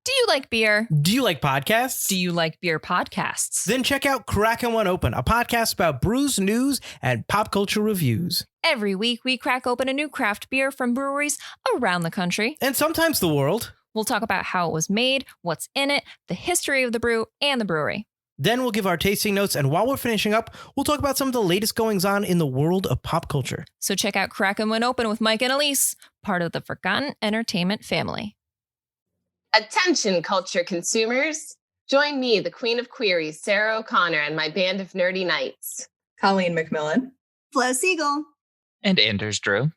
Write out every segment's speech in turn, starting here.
Do you like beer? Do you like podcasts? Do you like beer podcasts? Then check out Crackin' One Open, a podcast about brews, news, and pop culture reviews. Every week, we crack open a new craft beer from breweries around the country. And sometimes the world. We'll talk about how it was made, what's in it, the history of the brew, and the brewery. Then we'll give our tasting notes, and while we're finishing up, we'll talk about some of the latest goings-on in the world of pop culture. So check out Crackin' One Open with Mike and Elise, part of the Forgotten Entertainment family. Attention, culture consumers. Join me, the Queen of Queries, Sarah O'Connor, and my band of nerdy knights. Colleen McMillan. Flo Siegel. And Anders Drew.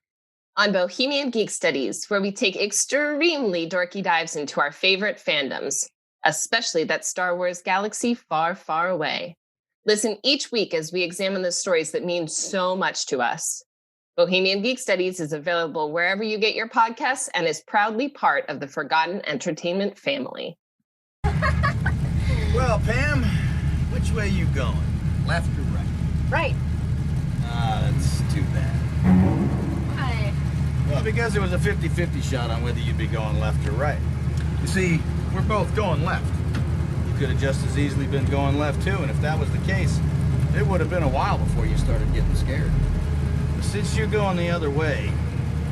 On Bohemian Geek Studies, where we take extremely dorky dives into our favorite fandoms, especially that Star Wars galaxy far, far away. Listen each week as we examine the stories that mean so much to us. Bohemian Geek Studies is available wherever you get your podcasts and is proudly part of the Forgotten Entertainment family. Well, Pam, which way you going? Left or right? Right. That's too bad. Hi. Well, because it was a 50-50 shot on whether you'd be going left or right. You see, we're both going left. You could have just as easily been going left, too, and if that was the case, it would have been a while before you started getting scared. Since you're going the other way,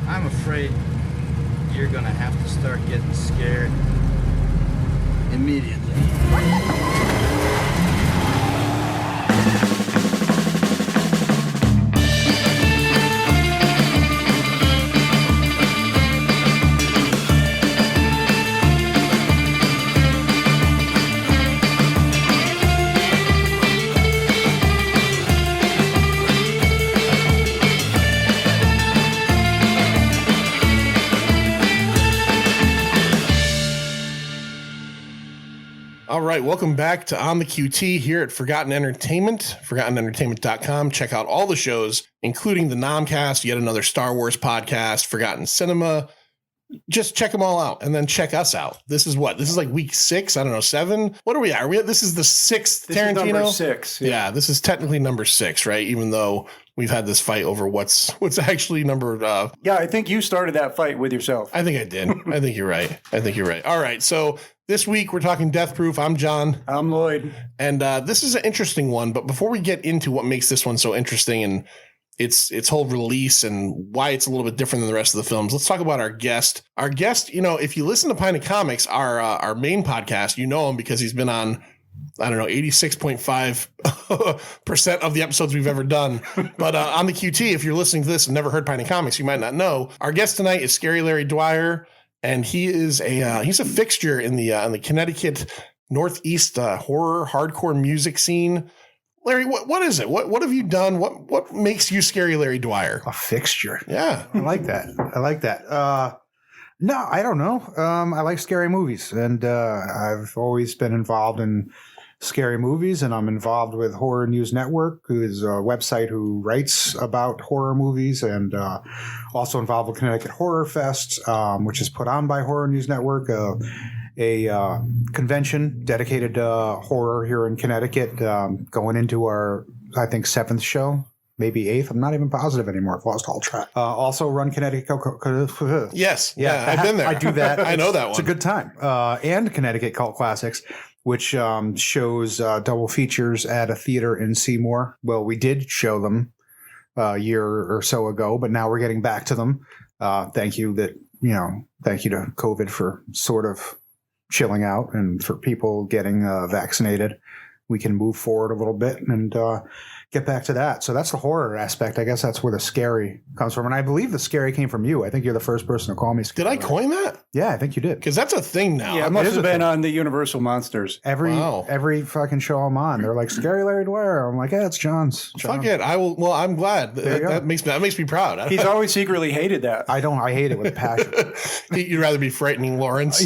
I'm afraid you're gonna have to start getting scared immediately. All right, welcome back to On the QT here at Forgotten Entertainment, ForgottenEntertainment.com. Check out all the shows, including the Nomcast, yet another Star Wars podcast, Forgotten Cinema. Just check them all out and then check us out. This is what? This is like week 6? I don't know, 7? What are we at? This is the 6th this Tarantino? Is number 6. Yeah, this is technically number 6, right? Even though we've had this fight over what's actually number... Yeah, I think you started that fight with yourself. I think I did. I think you're right. All right, so... This week, we're talking Death Proof. I'm John. I'm Lloyd. And this is an interesting one. But before we get into what makes this one so interesting and its whole release and why it's a little bit different than the rest of the films, let's talk about our guest. Our guest, if you listen to Pint of Comics, our main podcast, you know him because he's been on, 86.5% of the episodes we've ever done. But on the QT, if you're listening to this and never heard Pint of Comics, you might not know. Our guest tonight is Scary Larry Dwyer. And he is he's a fixture in the Connecticut Northeast horror hardcore music scene. Larry, what is it? What have you done? What makes you Scary Larry Dwyer? A fixture. Yeah, I like that. No, I don't know. I like scary movies, and I've always been involved in scary movies, and I'm involved with Horror News Network, who is a website who writes about horror movies, and also involved with Connecticut Horror Fest, which is put on by Horror News Network, a convention dedicated to horror here in Connecticut, going into our, I think, 7th show. Maybe 8th. I'm not even positive anymore. I've lost all track. Also run Connecticut. Yes. Yeah, I've been there. I do that. I know that one. It's a good time. And Connecticut Cult Classics, which shows double features at a theater in Seymour. Well, we did show them a year or so ago, but now we're getting back to them. Thank you to COVID for sort of chilling out, and for people getting vaccinated. We can move forward a little bit and get back to that. So that's the horror aspect. I guess that's where the scary comes from. And I believe the scary came from you. I think you're the first person to call me scary. Did I coin that? Yeah, I think you did. Because that's a thing now. Yeah, it must have been on the Universal Monsters. Every fucking show I'm on, they're like, Scary Larry Dwyer. I'm like, yeah, it's John's. Fuck it. I will. Well, I'm glad. That makes me proud. He's always secretly hated that. I don't. I hate it with a passion. You'd rather be frightening Lawrence.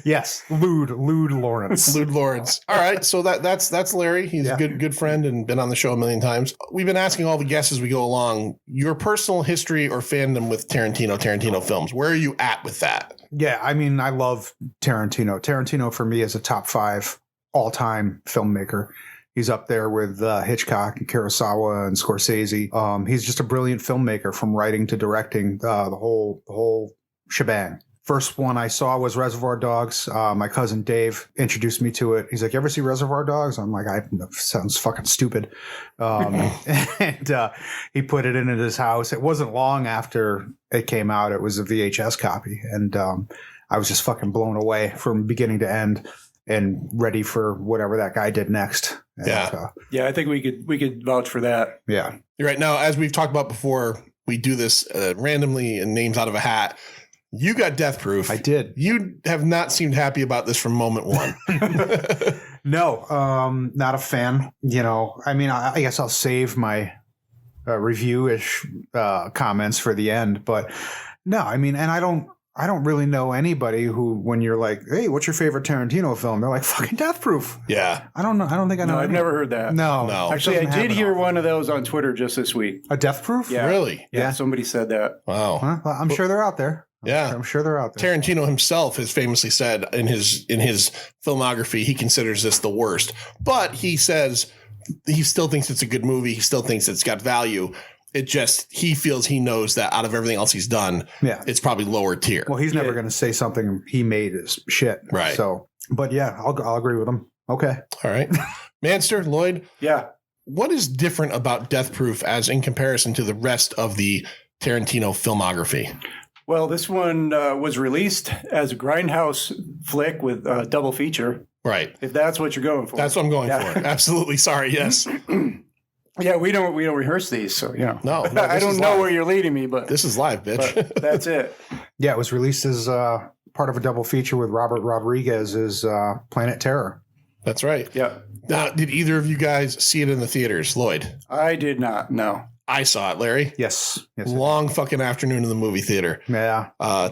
Yes. Lewd Lawrence. Lewd Lawrence. All right. So that's Larry. He's a good friend and been on the show a million times. We've been asking all the guests as we go along, your personal history or fandom with Tarantino films. Where are you at with that? Yeah, I mean, I love Tarantino. Tarantino for me is a top 5 all-time filmmaker. He's up there with Hitchcock and Kurosawa and Scorsese. He's just a brilliant filmmaker, from writing to directing, the whole shebang. First one I saw was Reservoir Dogs. My cousin Dave introduced me to it. He's like, "You ever see Reservoir Dogs?" I'm like, sounds fucking stupid. And he put it into his house. It wasn't long after it came out. It was a VHS copy. And I was just fucking blown away from beginning to end and ready for whatever that guy did next. And, I think we could vouch for that. Yeah. You're right. Now, as we've talked about before, we do this randomly and names out of a hat. You got Death Proof. I did. You have not seemed happy about this from moment one. No, not a fan. You know, I mean, I guess I'll save my review-ish comments for the end. But no, I mean, and I don't really know anybody who, when you're like, "Hey, what's your favorite Tarantino film?" They're like, "Fucking Death Proof." Yeah. I don't know. I don't think I know. No, I've never heard that. No. Actually, I did hear one of those on Twitter just this week. A Death Proof? Yeah. Really? Yeah. Somebody said that. Wow. Huh? Well, I'm sure they're out there. I'm sure they're out there. Tarantino himself has famously said in his filmography, he considers this the worst, but he says he still thinks it's a good movie. He still thinks it's got value. It just, he feels he knows that out of everything else he's done, it's probably lower tier. Well, he's never going to say something he made is shit. Right. So, but yeah, I'll agree with him. Okay. All right. Manster, Lloyd. Yeah. What is different about Death Proof as in comparison to the rest of the Tarantino filmography? Well, this one was released as a Grindhouse flick with a double feature. Right. If that's what you're going for. That's what I'm going for. Absolutely. Sorry. Yes. Yeah, we don't rehearse these, so yeah. No, I don't know where you're leading me, but this is live, bitch. But that's it. Yeah, it was released as part of a double feature with Robert Rodriguez's Planet Terror. That's right. Yeah. Now, did either of you guys see it in the theaters, Lloyd? I did not. No. I saw it, Larry. Yes. Long fucking afternoon in the movie theater. Yeah.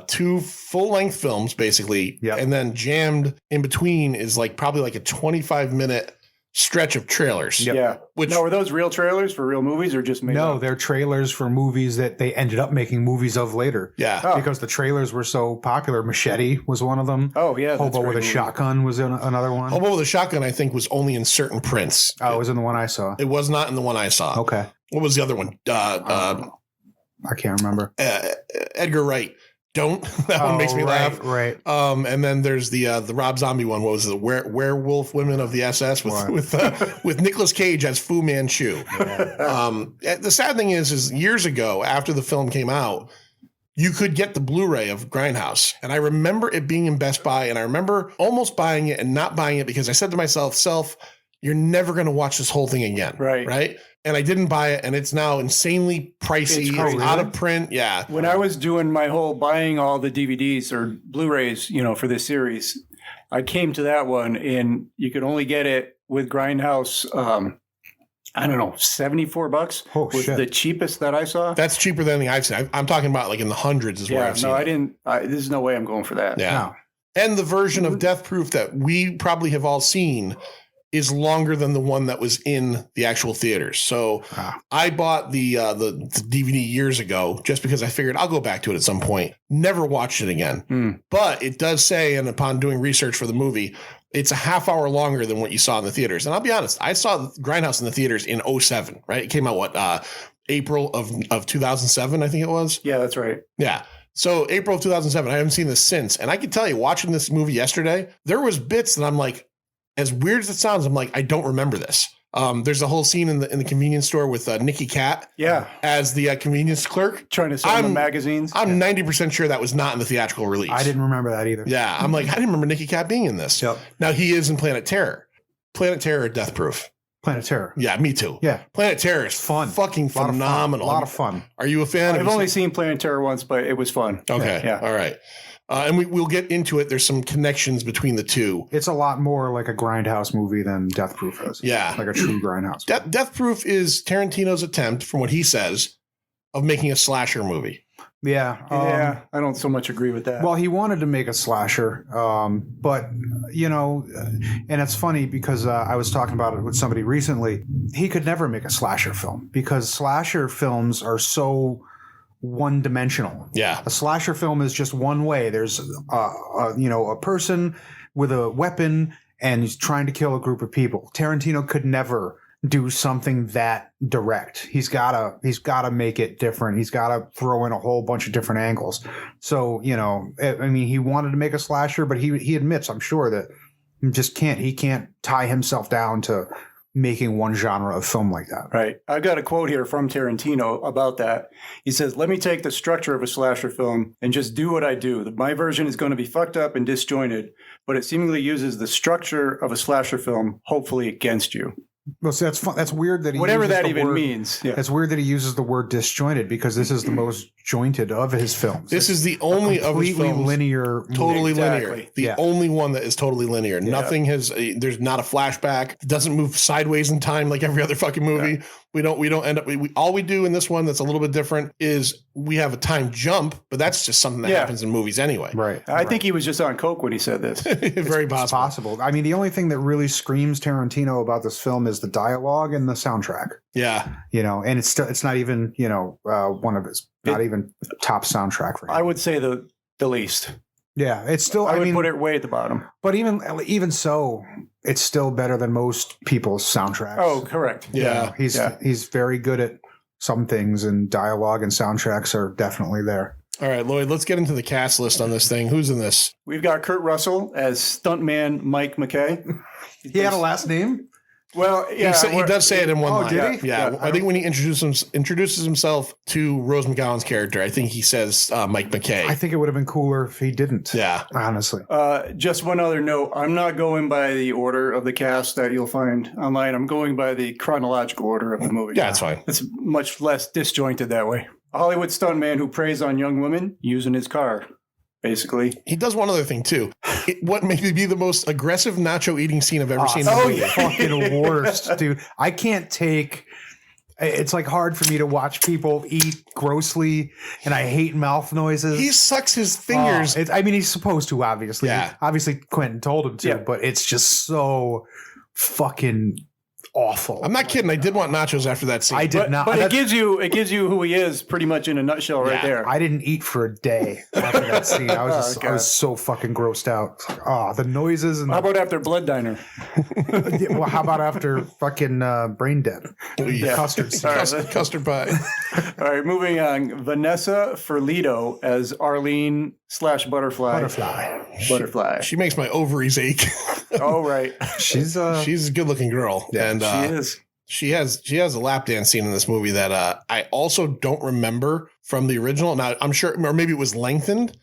2 full-length films, basically. Yep. And then jammed in between is probably a 25-minute stretch of trailers. Yep. Yeah. Which, now, were those real trailers for real movies or just made No, up? they're trailers for movies that they ended up making movies of later. Yeah. Oh. Because the trailers were so popular. Machete was one of them. Oh, yeah. Hobo with a Shotgun was another one. Hobo with a Shotgun, I think, was only in certain prints. Oh, it was in the one I saw. It was not in the one I saw. Okay. What was the other one? I can't remember. Edgar Wright. Don't. That one makes me laugh. Right. And then there's the Rob Zombie one. What was it? Werewolf Women of the SS with Nicolas Cage as Fu Manchu. Yeah. The sad thing is years ago, after the film came out, you could get the Blu-ray of Grindhouse. And I remember it being in Best Buy, and I remember almost buying it and not buying it because I said to myself, you're never going to watch this whole thing again. Right. And I didn't buy it, and it's now insanely pricey. It's out of print. Yeah. When I was doing my whole buying all the DVDs or Blu-rays, for this series, I came to that one, and you could only get it with Grindhouse. I don't know, $74 Oh, was shit. the cheapest that I saw. That's cheaper than anything I've seen. I'm talking about in the hundreds is where I've seen I didn't. There's no way I'm going for that. Yeah. No. And the version of Death Proof that we probably have all seen is longer than the one that was in the actual theaters. So I bought the DVD years ago just because I figured I'll go back to it at some point. Never watched it again. But it does say, and upon doing research for the movie, it's a half hour longer than what you saw in the theaters. And I'll be honest, I saw Grindhouse in the theaters in 2007, right? It came out, April of 2007, I think it was. Yeah, that's right. Yeah. So April of 2007, I haven't seen this since. And I can tell you, watching this movie yesterday, there was bits that I'm like, as weird as it sounds, I'm like, I don't remember this. There's a whole scene in the convenience store with Nicky Cat as the convenience clerk. Trying to sell the magazines. I'm 90% sure that was not in the theatrical release. I didn't remember that either. Yeah. I'm like, I didn't remember Nicky Cat being in this. Yep. Now he is in Planet Terror. Planet Terror or Death Proof? Planet Terror. Yeah, me too. Yeah. Planet Terror is Fun. Fucking phenomenal. A lot of fun. Are you a fan? I've only seen Planet Terror once, but it was fun. Okay. Yeah. All right. And we'll get into it. There's some connections between the two. It's a lot more like a Grindhouse movie than Death Proof is. Yeah. Like a true Grindhouse movie. Death Proof is Tarantino's attempt, from what he says, of making a slasher movie. Yeah. I don't so much agree with that. Well, he wanted to make a slasher, but, and it's funny because I was talking about it with somebody recently. He could never make a slasher film because slasher films are so one-dimensional. Yeah. A slasher film is just one way. There's, a person with a weapon and he's trying to kill a group of people. Tarantino could never do something that direct. He's gotta make it different. He's gotta throw in a whole bunch of different angles. So, you know, I mean, he wanted to make a slasher, but he admits, I'm sure, that he can't tie himself down to making one genre of film like that. Right. I've got a quote here from Tarantino about that. He says, "Let me take the structure of a slasher film and just do what I do. My version is going to be fucked up and disjointed, but it seemingly uses the structure of a slasher film, hopefully against you." Well, see, that's fun. That's weird that he whatever uses that the even word, means. Yeah. It's weird that he uses the word disjointed, because this is the most jointed of his films. This is the only of his completely films linear, totally Exactly. linear. The Yeah. only one that is totally linear. Nothing has. There's not a flashback. It doesn't move sideways in time like every other fucking movie. Yeah. We don't end up. All we do in this one that's a little bit different is we have a time jump, but that's just something that happens in movies anyway. Right. I think he was just on coke when he said this. Very It's possible. possible. I mean, the only thing that really screams Tarantino about this film is the dialogue and the soundtrack. Yeah. You know, and it's not even, you know, one of his, not even top soundtrack for him. I would say the least. Yeah, it's still. I would mean, put it way at the bottom. but even so, it's still better than most people's soundtracks. Oh, correct. Yeah. He's very good at some things, and dialogue and soundtracks are definitely there. All right, Lloyd, let's get into the cast list on this thing. Who's in this? We've got Kurt Russell as stuntman Mike McKay. He had a last name? Well, yeah, He does say it in one Oh, line. did he? Yeah. Yeah. I think when he introduces himself to Rose McGowan's character, I think he says Mike McKay. I think it would have been cooler if he didn't. Yeah. Honestly. just one other note. I'm not going by the order of the cast that you'll find online. I'm going by the chronological order of the movie. Yeah, that's fine. It's much less disjointed that way. A Hollywood stuntman who preys on young women using his car, basically. He does one other thing, too. What may be the most aggressive nacho eating scene I've ever seen in a movie. Fucking worst, dude. I can't take. It's like hard for me to watch people eat grossly, and I hate mouth noises. He sucks his fingers. I mean, he's supposed to, obviously. Yeah. Obviously, Quentin told him to, Yeah. but it's just so fucking awful. I'm not kidding. I did want nachos after that scene. I did not. But it That's- gives you who he is pretty much in a nutshell right Yeah. there. I didn't eat for a day after that scene. I was Oh, I was so fucking grossed out. The noises and How about after Blood Diner? well, how about after fucking Brain Dead? The custard scene. All right. Custard pie. All right, moving on. Vanessa Ferlito as Arlene / Butterfly. Butterfly. She makes my ovaries ache. Oh, right. She's She's a good looking girl. And She is. She has a lap dance scene in this movie that I also don't remember from the original. Now I'm sure, or maybe it was lengthened,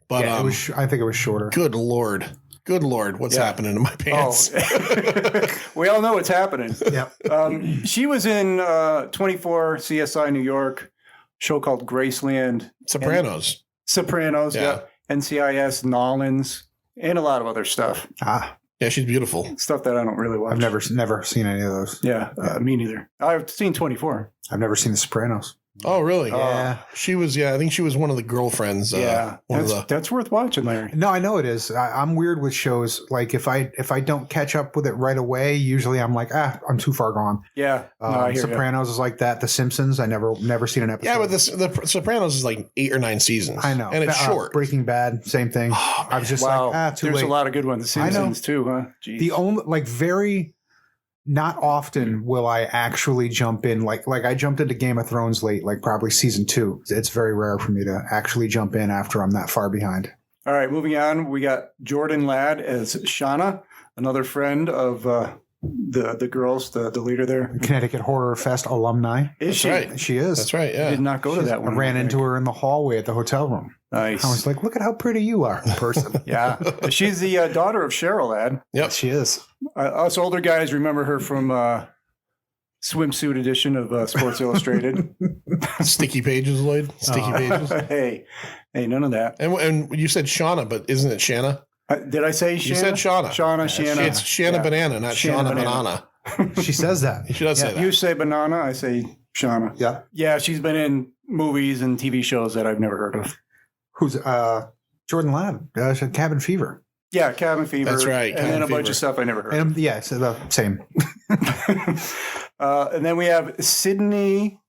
but it was, I think it was shorter. good lord, what's happening to my pants? Oh, we all know what's happening. Yep. She was in 24 CSI New York, show called Graceland, Sopranos. Sopranos, Yeah. NCIS, Nolans, and a lot of other stuff. Yeah, she's beautiful. Stuff that I don't really watch. I've never seen any of those. Yeah, me neither. I've seen 24. I've never seen The Sopranos. Oh, really? Yeah. She was. Yeah, I think she was one of the girlfriends. One of the. That's worth watching, Larry. No, I know it is. I'm weird with shows. Like if I don't catch up with it right away, usually I'm like, I'm too far gone. Yeah, no, I hear Sopranos is like that. The Simpsons, I never seen an episode. Yeah, but the Sopranos is like 8 or 9 seasons. I know, and it's short. Breaking Bad, same thing. I was just Wow, like, too there's late. a lot of good ones. The I know. Simpsons too, huh? Jeez. The only not often will I actually jump in. Like I jumped into Game of Thrones late, like probably season 2. It's very rare for me to actually jump in after I'm that far behind. All right, moving on. We got Jordan Ladd as Shauna, another friend of the girls, the leader there. Connecticut Horror Fest alumni. Is she? right. She is. That's right. Yeah. Did not go to that I one. ran into her in the hallway at the hotel room. Nice. I was like, look at how pretty you are in person. Yeah, she's the daughter of Cheryl Ladd. Yep. She is. Us older guys remember her from swimsuit edition of Sports Illustrated. Sticky pages, Lloyd. Sticky pages. hey, none of that. And you said Shauna, but isn't it Shanna? Did I say Shanna? You said Shauna. Shanna. It's Shanna Banana, not Shanna Shauna Banana. She says that. She does say that. You say banana, I say Shauna. Yeah. Yeah, she's been in movies and TV shows that I've never heard of. Who's Jordan Ladd? Cabin Fever. Yeah, Cabin Fever. That's right, And then Cabin a bunch Fever. of stuff I never heard of. And yeah, so the same. And then we have Sidney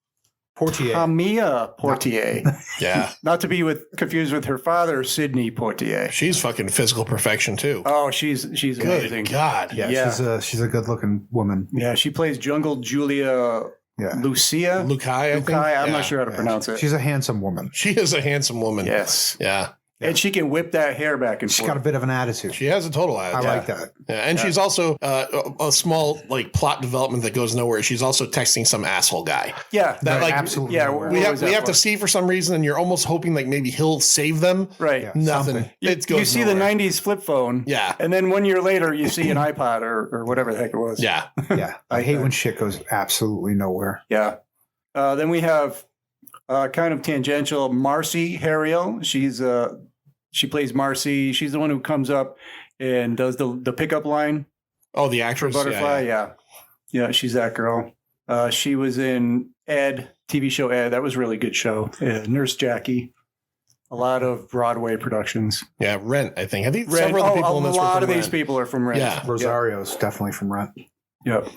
Poitier. Camilla Poitier. Yeah. Not to be confused with her father, Sidney Poitier. She's fucking physical perfection too. Oh, she's amazing. Good God. Yeah, she's a good looking woman. Yeah, she plays Jungle Julia Lucia. Lukai, I think. I'm not sure how to pronounce it. She's a handsome woman. She is a handsome woman. Yes. Yeah. And she can whip that hair back and She's forth. got a bit of an attitude. She has a total attitude. I like that. Yeah, and she's also a small like plot development that goes nowhere. She's also texting some asshole guy. Yeah, That like absolutely. yeah, nowhere. we have to see for some reason, and you're almost hoping like maybe he'll save them. Right. Yeah. Nothing. Something. It goes You see nowhere. the 90s flip phone. Yeah. And then 1 year later, you see an iPod or whatever the heck it was. Yeah. Yeah, I hate when shit goes absolutely nowhere. Yeah. Then we have kind of tangential Marcy Harriel. She plays Marcy. She's the one who comes up and does the pickup line Oh, the for actress. Butterfly. Yeah, she's that girl. She was in Ed, TV show Ed. That was a really good show. Nurse Jackie. A lot of Broadway productions. Yeah, Rent, I think. I think Rent. several of the people in A this were lot from of these Rent. people are from Rent. Yeah. Rosario's definitely from Rent. Yep.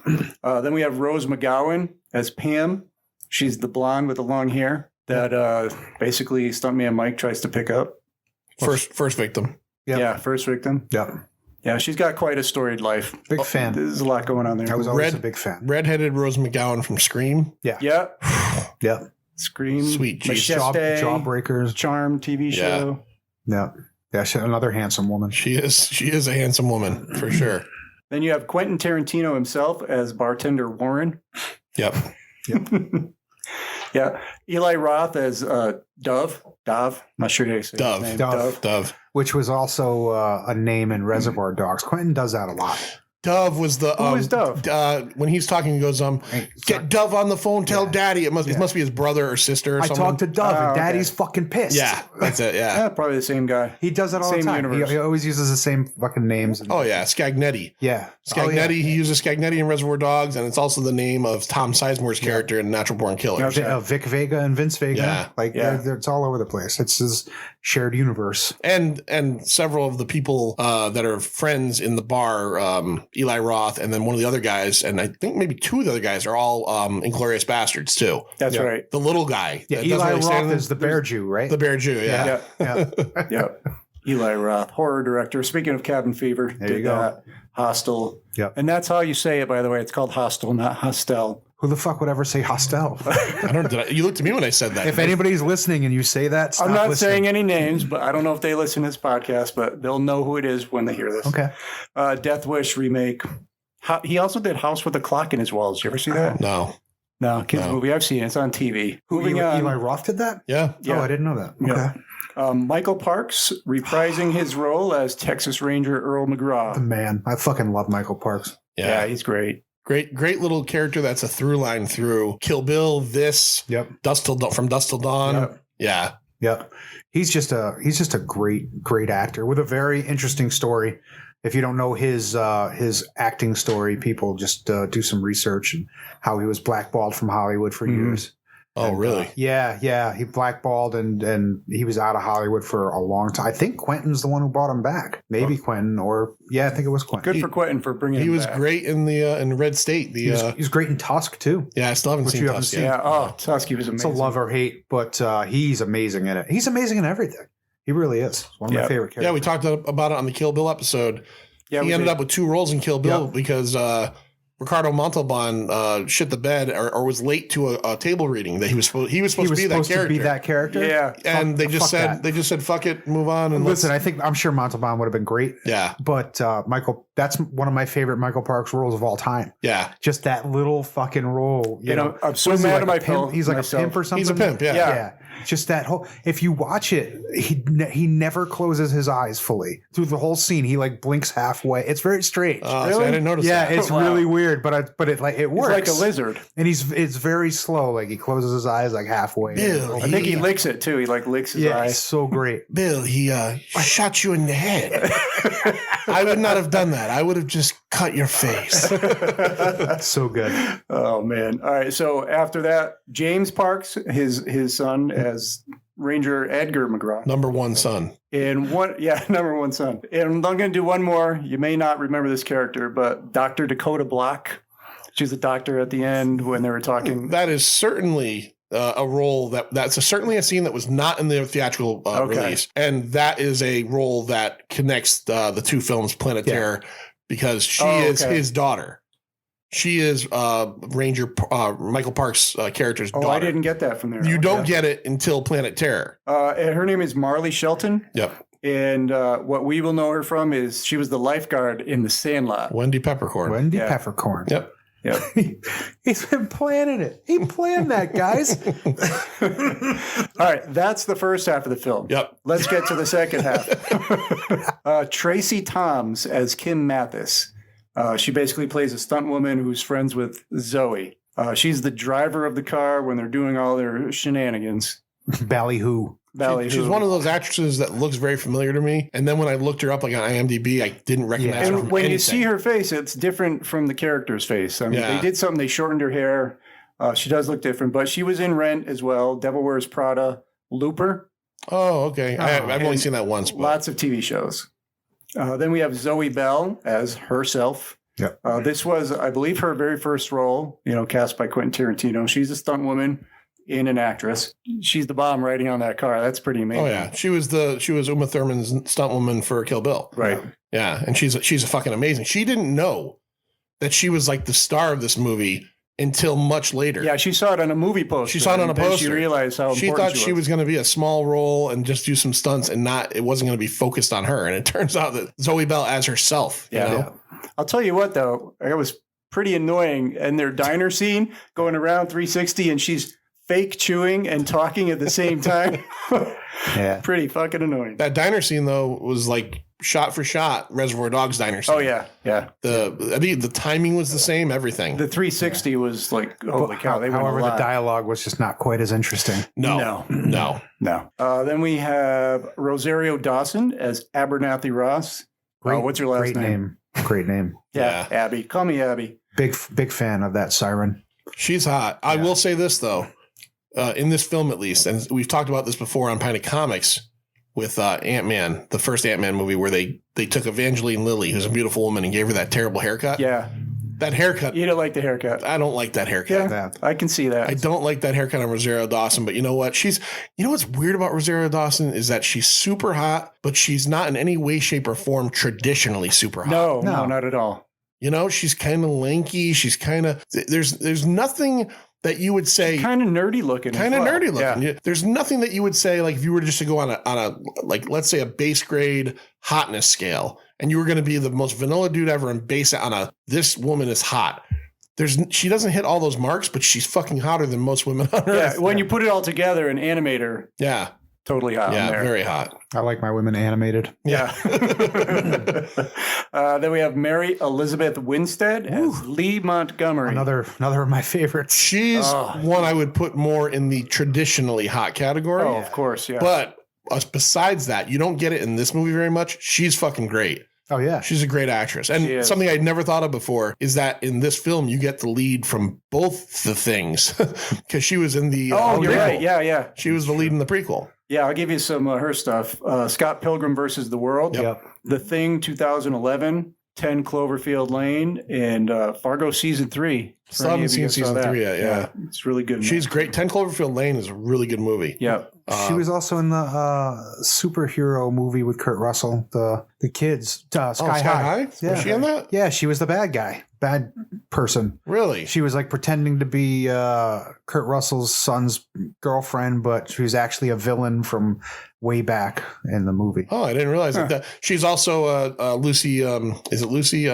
Then we have Rose McGowan as Pam. She's the blonde with the long hair that basically stuntman Mike tries to pick up. First victim. Yep. Yeah, first victim. Yep. Yeah, she's got quite a storied life. Big fan. There's a lot going on there. I was always Red- a big fan. Redheaded Rose McGowan from Scream. Yeah. Yep. Scream. Sweet Jesus. Machete, Jawbreakers. Charm TV show. Yeah. Yeah, another handsome woman. She is a handsome woman for sure. Then you have Quentin Tarantino himself as bartender Warren. Yep. Yeah. Eli Roth as Dove. Not sure how to say Dove. his name. Dove. Which was also a name in Reservoir Dogs. Quentin does that a lot. Dove was the Who is Dove? When he's talking, he goes, get Dove on the phone, tell Daddy. It must be his brother or sister or I something. talked to Dove, and okay. Daddy's fucking pissed. Yeah, that's it. Yeah. Yeah, probably the same guy. He does it all Same the time. universe. He always uses the same fucking names. Oh yeah, Scagnetti. Yeah. Scagnetti. He uses Scagnetti in Reservoir Dogs, and it's also the name of Tom Sizemore's character in Natural Born Killers. Vic Vega and Vince Vega. Yeah. It's all over the place. It's his shared universe. And several of the people that are friends in the bar, Eli Roth, and then one of the other guys, and I think maybe two of the other guys are all Inglourious Bastards too. That's right. The little guy. Yeah, that doesn't Eli really stand Roth in- is the bear Jew, right? the bear Jew. Yeah. Yeah. Yeah. Eli Roth, horror director. Speaking of Cabin Fever, There you go. Hostel. Yep. And that's how you say it, by the way. It's called Hostel, not Hostel. Who the fuck would ever say Hostel? You looked at me when I said that. If anybody's listening and you say that, stop I'm not listening. saying any names, but I don't know if they listen to this podcast, but they'll know who it is when they hear this. Okay. Death Wish remake. He also did House with a Clock in His Walls. Did you ever see that? No. No, kids No. movie. I've seen it. It's on TV. Moving Eli on. Roth did that? Yeah. Yeah. Oh, I didn't know that. Yeah. Okay. Michael Parks reprising his role as Texas Ranger Earl McGraw. Man, I fucking love Michael Parks. Yeah, he's great. Great little character that's a through line through Kill Bill, this, Yep. From Dusk Till Dawn. Yep. Yeah. Yep. He's just a great actor with a very interesting story. If you don't know his acting story, people just do some research and how he was blackballed from Hollywood for years. Oh, really? Yeah. He blackballed and he was out of Hollywood for a long time. I think Quentin's the one who brought him back. Maybe Quentin I think it was Quentin. Good for Quentin for bringing He him was back. great in the Red State. He's great in Tusk too. Yeah, I still haven't Which seen you haven't Tusk seen. yet. Yeah. Oh, Tusky was It's amazing. a love or hate, but he's amazing in it. He's amazing in everything. He really is. One of my favorite characters. Yeah, we talked about it on the Kill Bill episode. Yeah, He ended up with 2 roles in Kill Bill Yep. because Ricardo Montalban shit the bed or was late to a table reading that he was supposed to be that character. Yeah. And they just said fuck it, move on and Listen, I'm sure Montalban would have been great. Yeah. But Michael, that's one of my favorite Michael Parks roles of all time. Yeah. Just that little fucking role. You know, I'm so what is he, mad like at a my pimp? He's like a pimp or something. He's a pimp, yeah. Yeah. Just that whole. If you watch it, he never closes his eyes fully through the whole scene. He like blinks halfway. It's very strange. See, I didn't notice Yeah, that. it's Wow. really weird, but it works. He's like a lizard. and it's very slow. Like he closes his eyes like halfway. Bill, I think he licks it too. He like licks his Yeah, eye. it's so great. Bill, he shot you in the head. I would not have done that. I would have just cut your face. So good. Oh man! All right. So after that, James Parks, his son, as Ranger Edgar McGraw, Number 1 son. and number 1 son. And I'm going to do one more. You may not remember this character, but Dr. Dakota Block. She's a doctor at the end when they were talking. That is certainly a role that's certainly a scene that was not in the theatrical release. And that is a role that connects the two films, Planet Terror, because she is his daughter. She is Ranger Michael Park's character's daughter. I didn't get that from there. You don't get it until Planet Terror. And her name is Marley Shelton. Yep. And what we will know her from is she was the lifeguard in The Sandlot. Wendy Peppercorn. Wendy Peppercorn. Yep. Yep. He's been planning it. He planned that, guys. All right, that's the first half of the film. Yep. Let's get to the second half. Tracie Toms as Kim Mathis. She basically plays a stunt woman who's friends with Zoe. She's the driver of the car when they're doing all their shenanigans. Ballyhoo. She's one of those actresses that looks very familiar to me. And then when I looked her up like on IMDb, I didn't recognize her from when anything. you see her face, it's different from the character's face. I mean, they did something. They shortened her hair. She does look different. But she was in Rent as well. Devil Wears Prada. Looper. Oh, okay. I've only seen that once. But. Lots of TV shows. Then we have Zoe Bell as herself. Yep. This was, I believe, her very first role, cast by Quentin Tarantino. She's a stunt woman and an actress. She's the bomb riding on that car. That's pretty amazing. Oh yeah, she was Uma Thurman's stunt woman for Kill Bill. Right. Yeah, and she's a fucking amazing. She didn't know that she was like the star of this movie until much later. Yeah, she saw it on a movie poster. She saw it on a poster. She realized how she important thought she was going to be a small role and just do some stunts, and it wasn't going to be focused on her. And it turns out that Zoe Bell as herself. Yeah. You know? I'll tell you what, though, it was pretty annoying. And their diner scene going around 360, and she's fake chewing and talking at the same time. Yeah. Pretty fucking annoying. That diner scene, though, was like shot for shot Reservoir Dogs diner scene. Oh, yeah. Yeah. The timing was the same, everything. The 360 was like, holy cow. However, the dialogue was just not quite as interesting. No. Then we have Rosario Dawson as Abernathy Ross. What's your last name? Great name. Yeah, Abby. Call me Abby. Big fan of that siren. She's hot. I will say this, though. In this film, at least, and we've talked about this before on Pint of Comics with Ant-Man, the first Ant-Man movie, where they took Evangeline Lilly, who's a beautiful woman, and gave her that terrible haircut. Yeah. That haircut. You don't like the haircut. I don't like that haircut. Yeah, I can see that. I don't like that haircut on Rosario Dawson, but you know what? You know what's weird about Rosario Dawson is that she's super hot, but she's not in any way, shape, or form traditionally super hot. No, not at all. She's kind of lanky. She's kind of, there's nothing that you would say kind of nerdy looking. Yeah. There's nothing that you would say, like, if you were just to go on a like, let's say a base grade hotness scale, and you were going to be the most vanilla dude ever and base it on this woman is hot. She doesn't hit all those marks, but she's fucking hotter than most women on earth. Yeah, when you put it all together and animate her. Yeah. Totally hot. Yeah, very hot. I like my women animated. Yeah. Then we have Mary Elizabeth Winstead as Lee Montgomery. Another of my favorites. She's one I would put more in the traditionally hot category. Oh, of course, yeah. But besides that, you don't get it in this movie very much. She's fucking great. Oh, yeah. She's a great actress. And something I'd never thought of before is that in this film, you get the lead from both the things. Because she was in the you're prequel. right. Yeah. She was the lead in the prequel. Yeah, I'll give you some her stuff. Scott Pilgrim versus the World. Yep. The Thing 2011. 10 Cloverfield Lane, and Fargo Season 3. Still haven't seen Season 3 yet, yeah. It's really good. She's great. 10 Cloverfield Lane is a really good movie. Yeah. She was also in the superhero movie with Kurt Russell, the kids, Sky High. Yeah. Was she in that? Yeah, she was the bad guy, bad person. Really? She was like pretending to be Kurt Russell's son's girlfriend, but she was actually a villain from way back in the movie. Oh, I didn't realize that. She's also Lucy. Is it Lucy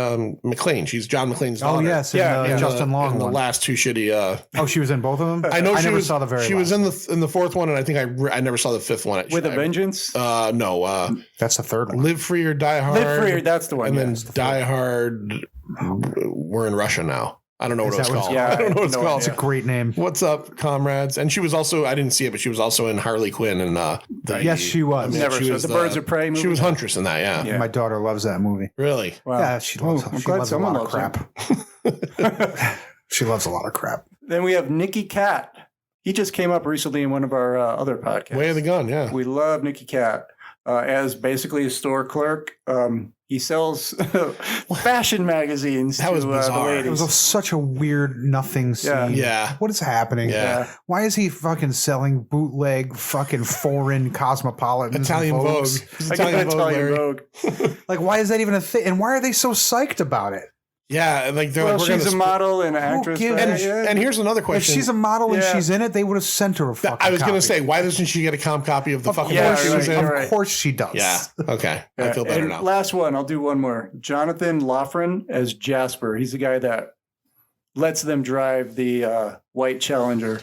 McLean? She's John McClane's daughter. Oh yes, Justin Long. In the last two shitty. Oh, she was in both of them. I know. I never saw the very. She was in the fourth one, and I think I never saw the fifth one. With a Vengeance. No. That's the third one. Live Free or Die Hard. Live Free. That's the one. And then Die Hard. We're in Russia now. I don't know what it's called. Yeah, I don't know what it's called. It's a great name. What's up, comrades? And she was also, I didn't see it, but she was also in Harley Quinn and yes, she was. She was the Birds of Prey movie. She was Huntress in that, yeah. My daughter loves that movie. Really? Wow. Yeah, she loves a lot of crap. She loves a lot of crap. Then we have Nicky Cat. He just came up recently in one of our other podcasts. Way of the Gun, yeah. We love Nicky Cat. as basically a store clerk. He sells fashion magazines. That was to, bizarre. the It ladies. was such a weird nothing scene. Yeah. What is happening? Yeah. Why is he fucking selling bootleg fucking foreign cosmopolitans? Italian and Vogue. Vogues? It's I got Italian Vogue, Italian Larry. Vogue. Like, why is that even a thing? And why are they so psyched about it? Yeah, and like they're Well, like, we're she's a gonna model and an actress. gives right? a shit? and here's another If question. she's a model and Yeah. she's in it, they would have sent her a fucking I was going copy. to say, why doesn't she get a comp copy of the fucking Yeah, book she was right, in? right. Of course she does. Yeah. Okay. I feel better And now. last one, I'll do one more. Jonathan Lafrin as Jasper. He's the guy that lets them drive the white Challenger.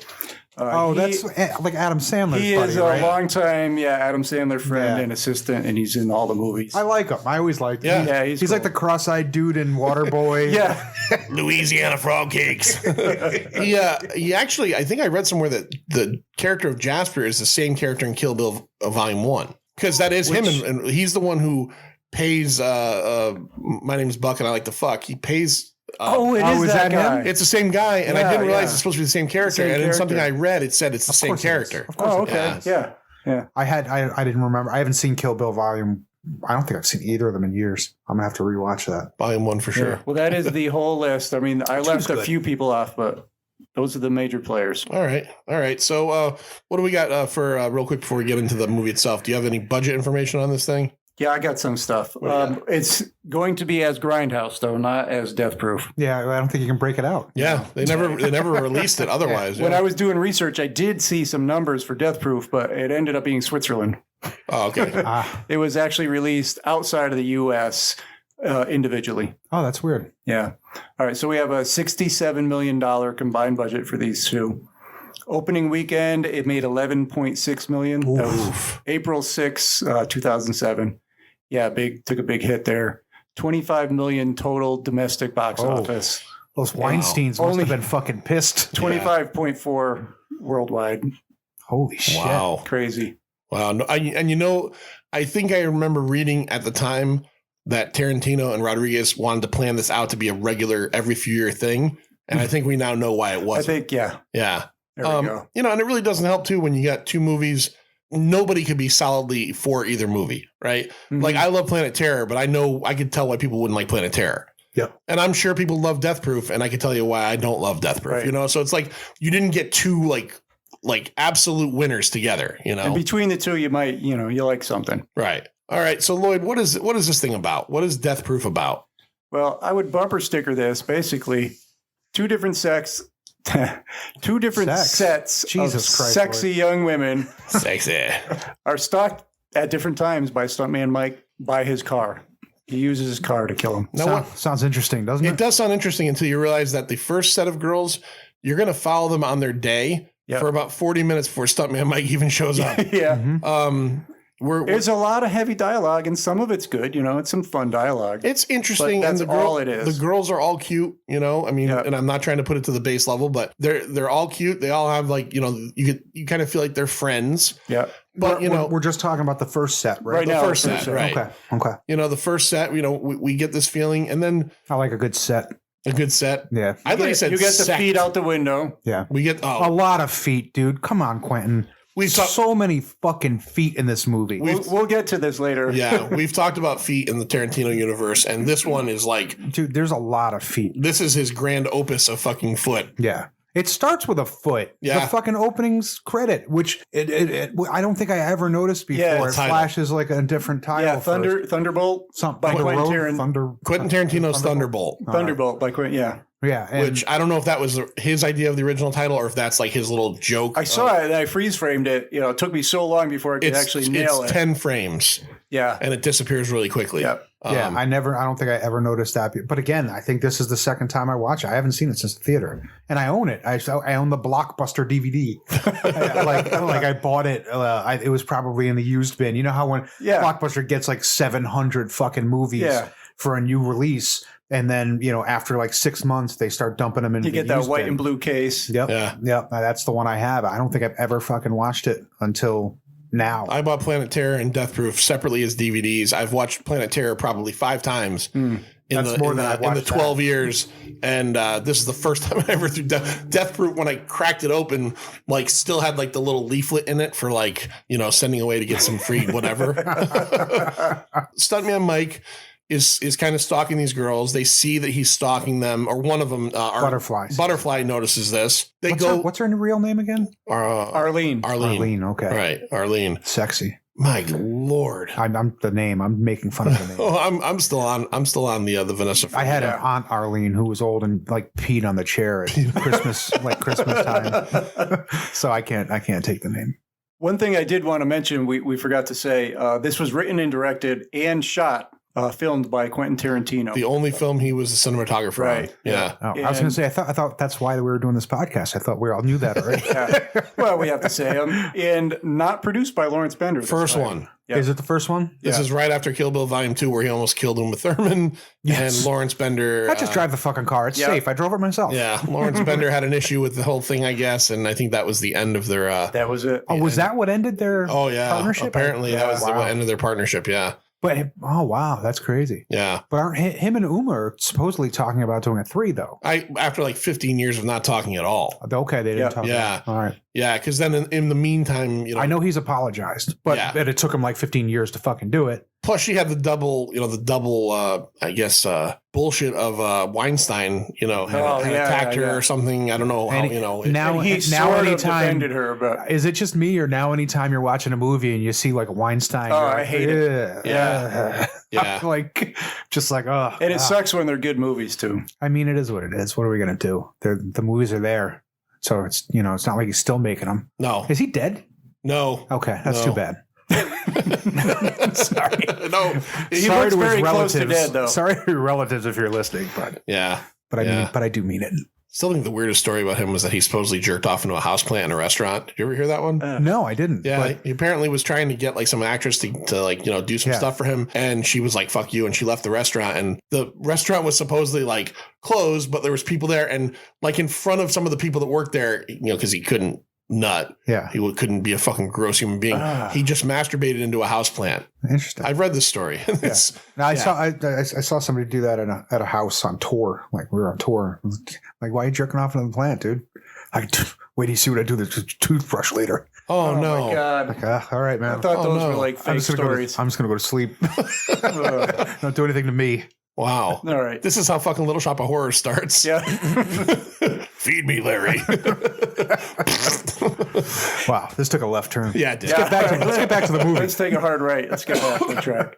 That's like Adam Sandler's He buddy, is a right? longtime, Adam Sandler friend Yeah. and assistant, and he's in all the movies. I like him. I always liked him. Yeah. Yeah, He's he's like cool. the cross-eyed dude in Waterboy. Yeah, Louisiana frog cakes. he actually, I think I read somewhere that the character of Jasper is the same character in Kill Bill Volume 1. Because that is him, and he's the one who pays, my name's Buck and I like to fuck. He pays... is that guy. him? It's the same guy, and I Yeah, didn't realize yeah. it's supposed to be the same character. Same and in something I character. read, it said it's the same course it is. character. Of course Oh, it okay. is. Yeah. I didn't remember. I haven't seen Kill Bill Volume. I don't think I've seen either of them in years. I'm gonna have to rewatch that. Volume 1 for sure. Yeah. Well, that is the whole list. I mean, I left a good. few people off, but those are the major players. All right. So, what do we got for real quick before we get into the movie itself? Do you have any budget information on this thing? Yeah, I got some stuff. What do you got? It's going to be as Grindhouse, though, not as Death Proof. Yeah, I don't think you can break it out. Yeah, they never released it otherwise. When yeah. I was doing research, I did see some numbers for Death Proof, but it ended up being Switzerland. Oh, okay. It was actually released outside of the U.S. Individually. Oh, that's weird. Yeah. All right. So we have a $67 million combined budget for these two. Opening weekend, it made $11.6 million. That was April 6, 2007. Yeah, took a big hit there. $25 million total domestic box office. Those Weinsteins must have been fucking pissed. 25.4 worldwide. Holy shit. Wow. Crazy. Wow. No, I think I remember reading at the time that Tarantino and Rodriguez wanted to plan this out to be a regular every few year thing. And I think we now know why it I wasn't. think, yeah. Yeah. There we go. And it really doesn't help too when you got two movies. Nobody could be solidly for either movie, right? Mhm. Like I love Planet Terror, but I could tell why people wouldn't like Planet Terror. Yep. And I'm sure people love Death Proof, and I can tell you why I don't love Death Proof. Right. So it's like you didn't get two like absolute winners together. And between the two, you might, you like something. Right. All right. So Lloyd, what is this thing about? What is Death Proof about? Well, I would bumper sticker this basically two different sets Jesus of Christ, sexy young women Sexy. are stalked at different times by stuntman Mike by his car. He uses his car to kill him. Now, Sounds interesting, doesn't it? it does sound interesting until you realize that the first set of girls, you're going to follow them on their day Yep. for about 40 minutes before stuntman Mike even shows up. Yeah. Mhm. There's a lot of heavy dialogue, and some of it's good. It's some fun dialogue. It's interesting, But that's and all it is. The girls are all cute, I mean, Yeah. and I'm not trying to put it to the base level, but they're all cute. They all have you kind of feel like they're friends. Yeah. But we're just talking about the first set, right? Right the now, first the first set, set. right? Okay. The first set, we get this feeling, and then I like a good set. a good set. Yeah. I thought you said you get the sect. feet out the window. Yeah. We get A lot of feet, dude. Come on, Quentin. We've talked- so many fucking feet in this movie. We'll get to this later. yeah, we've talked about feet in the Tarantino universe, and this one is like Dude, there's a lot of feet. this is his grand opus of fucking foot. Yeah. It starts with a foot. Yeah. The fucking opening's credit, which I don't think I ever noticed before. Yeah, it title. flashes like a different title. Yeah, first. Thunderbolt Something by Thunder Quentin Road, Tarantino. Thunder. Quentin Tarantino's Thunderbolt, Thunderbolt by Quentin. Yeah. Yeah. And which I don't know if that was his idea of the original title or if that's like his little joke. I saw it and I freeze framed it. It took me so long before I could actually nail it's it. 10 frames Yeah. and it disappears really quickly. Yeah. yeah, I don't think I ever noticed that. But again, I think this is the second time I watch it. I haven't seen it since the theater, and I own it. I own the Blockbuster DVD. I bought it. It was probably in the used bin. You know how when Yeah. Blockbuster gets like 700 fucking movies Yeah. for a new release, and then after like 6 months they start dumping them in. You the get that used white bin. and blue case. Yep. Yeah. Yep. That's the one I have. I don't think I've ever fucking watched it until now. I bought Planet Terror and Death Proof separately as DVDs. I've watched Planet Terror probably 5 times. in That's more than I've the watched 12 years. And this is the first time I ever threw Death Proof. When I cracked it open, like still had like the little leaflet in it for like, you know, sending away to get some free whatever. Stuntman Mike is kind of stalking these girls. They see that he's stalking them, or one of them, Butterflies. Butterfly notices this. What's her real name again? Arlene. Arlene. Okay. Right. Arlene. Sexy. My Lord. I'm the name. I'm making fun of the name. Oh, I'm still on the Vanessa. I had an Aunt Arlene who was old and like peed on the chair at Christmas, like Christmas time. So I can't take the name. One thing I did want to mention, we forgot to say, this was written and directed and shot, filmed by Quentin Tarantino. The only film he was a cinematographer Right. on. Yeah. Oh, I was going to say, I thought that's why we were doing this podcast. I thought we all knew that already. Yeah. Well, we have to say, and not produced by Lawrence Bender. First one. Yeah. Is it the first one? This is right after Kill Bill Volume 2, where he almost killed him with Thurman. Yes. And Lawrence Bender. I just drive the fucking car. It's safe. I drove it myself. Yeah. Lawrence Bender had an issue with the whole thing, I guess. And I think that was the end of their. That was it. Oh, was that what ended their partnership? Apparently, that was what ended their partnership. Yeah. But oh wow, that's crazy. Yeah. But aren't him and Uma are supposedly talking about doing a 3 though? After like 15 years of not talking at all. Okay, they didn't talk. Yeah. All right. Yeah, because then in the meantime, you know, I know he's apologized, but it took him like 15 years to fucking do it. Plus, she had the double, I guess, bullshit of Weinstein, had attacked her or something. I don't know how, Now he sort of anytime defended her, but is it just me or now anytime you're watching a movie and you see like Weinstein? Oh, like, I hate it. Yeah. like just like and it sucks when they're good movies too. I mean, it is what it is. What are we gonna do? The movies are there, so it's it's not like he's still making them. No, is he dead? No. Okay, that's too bad. Sorry. No. He Sorry looks to his very close to relatives. dead, though. Sorry to your relatives if you're listening, but I do mean it. Still think the weirdest story about him was that he supposedly jerked off into a houseplant in a restaurant. Did you ever hear that one? No, I didn't. Yeah, he apparently was trying to get like some actress to do some stuff for him, and she was like, "Fuck you," and she left the restaurant. And the restaurant was supposedly like closed, but there was people there, and like in front of some of the people that worked there, because he couldn't nut. Yeah, he couldn't be a fucking gross human being. He just masturbated into a houseplant. Interesting. I've read this story. I saw somebody do that at a house on tour. Like we were on tour. Like, why are you jerking off into the plant, dude? Like, wait, do you see what I do with the toothbrush later? Oh no! My God. Like, all right, man. I thought those were like fake stories. I'm just gonna go to sleep. Don't do anything to me. Wow. All right. This is how fucking Little Shop of Horror starts. Yeah. Feed me, Larry. Wow, this took a left turn. Yeah, it did. Let's get back to the movie. Let's take a hard right. Let's get back on track.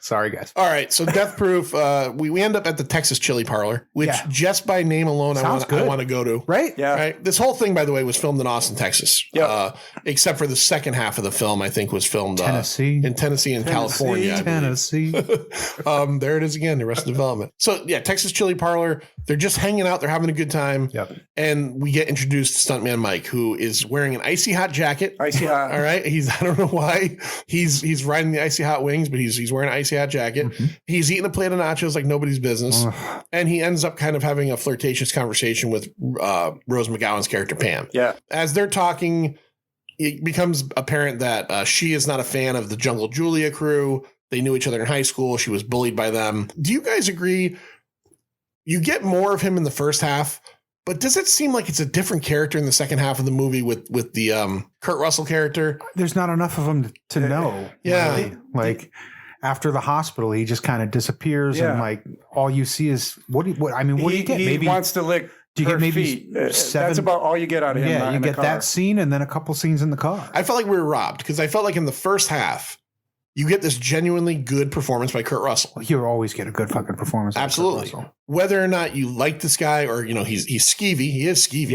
Sorry, guys. All right, so Death Proof. We end up at the Texas Chili Parlor, which just by name alone, I want to go to. Right? Yeah. Right. This whole thing, by the way, was filmed in Austin, Texas. Yeah. Except for the second half of the film, I think was filmed in Tennessee and California. Tennessee. There it is again. Arrested Development. So yeah, Texas Chili Parlor. They're just hanging out. They're having a good time. Yep. And we get introduced to Stuntman Mike, who is wearing an icy hot jacket. Icy hot. All right. I don't know why he's riding the icy hot wings, but he's wearing an icy hot jacket. Mm-hmm. He's eating a plate of nachos like nobody's business. And he ends up kind of having a flirtatious conversation with Rose McGowan's character, Pam. Yeah. As they're talking, it becomes apparent that she is not a fan of the Jungle Julia crew. They knew each other in high school. She was bullied by them. Do you guys agree? You get more of him in the first half, but does it seem like it's a different character in the second half of the movie with the Kurt Russell character? There's not enough of him to know. Yeah. Really. Like after the hospital, he just kind of disappears and like all you see is what do you get? He wants to lick. Do you get maybe feet. 7? That's about all you get out of him. Yeah, you get that scene and then a couple scenes in the car. I felt like we were robbed because I felt like in the first half, you get this genuinely good performance by Kurt Russell. You always get a good fucking performance. Absolutely. Whether or not you like this guy or, he's skeevy. He is skeevy.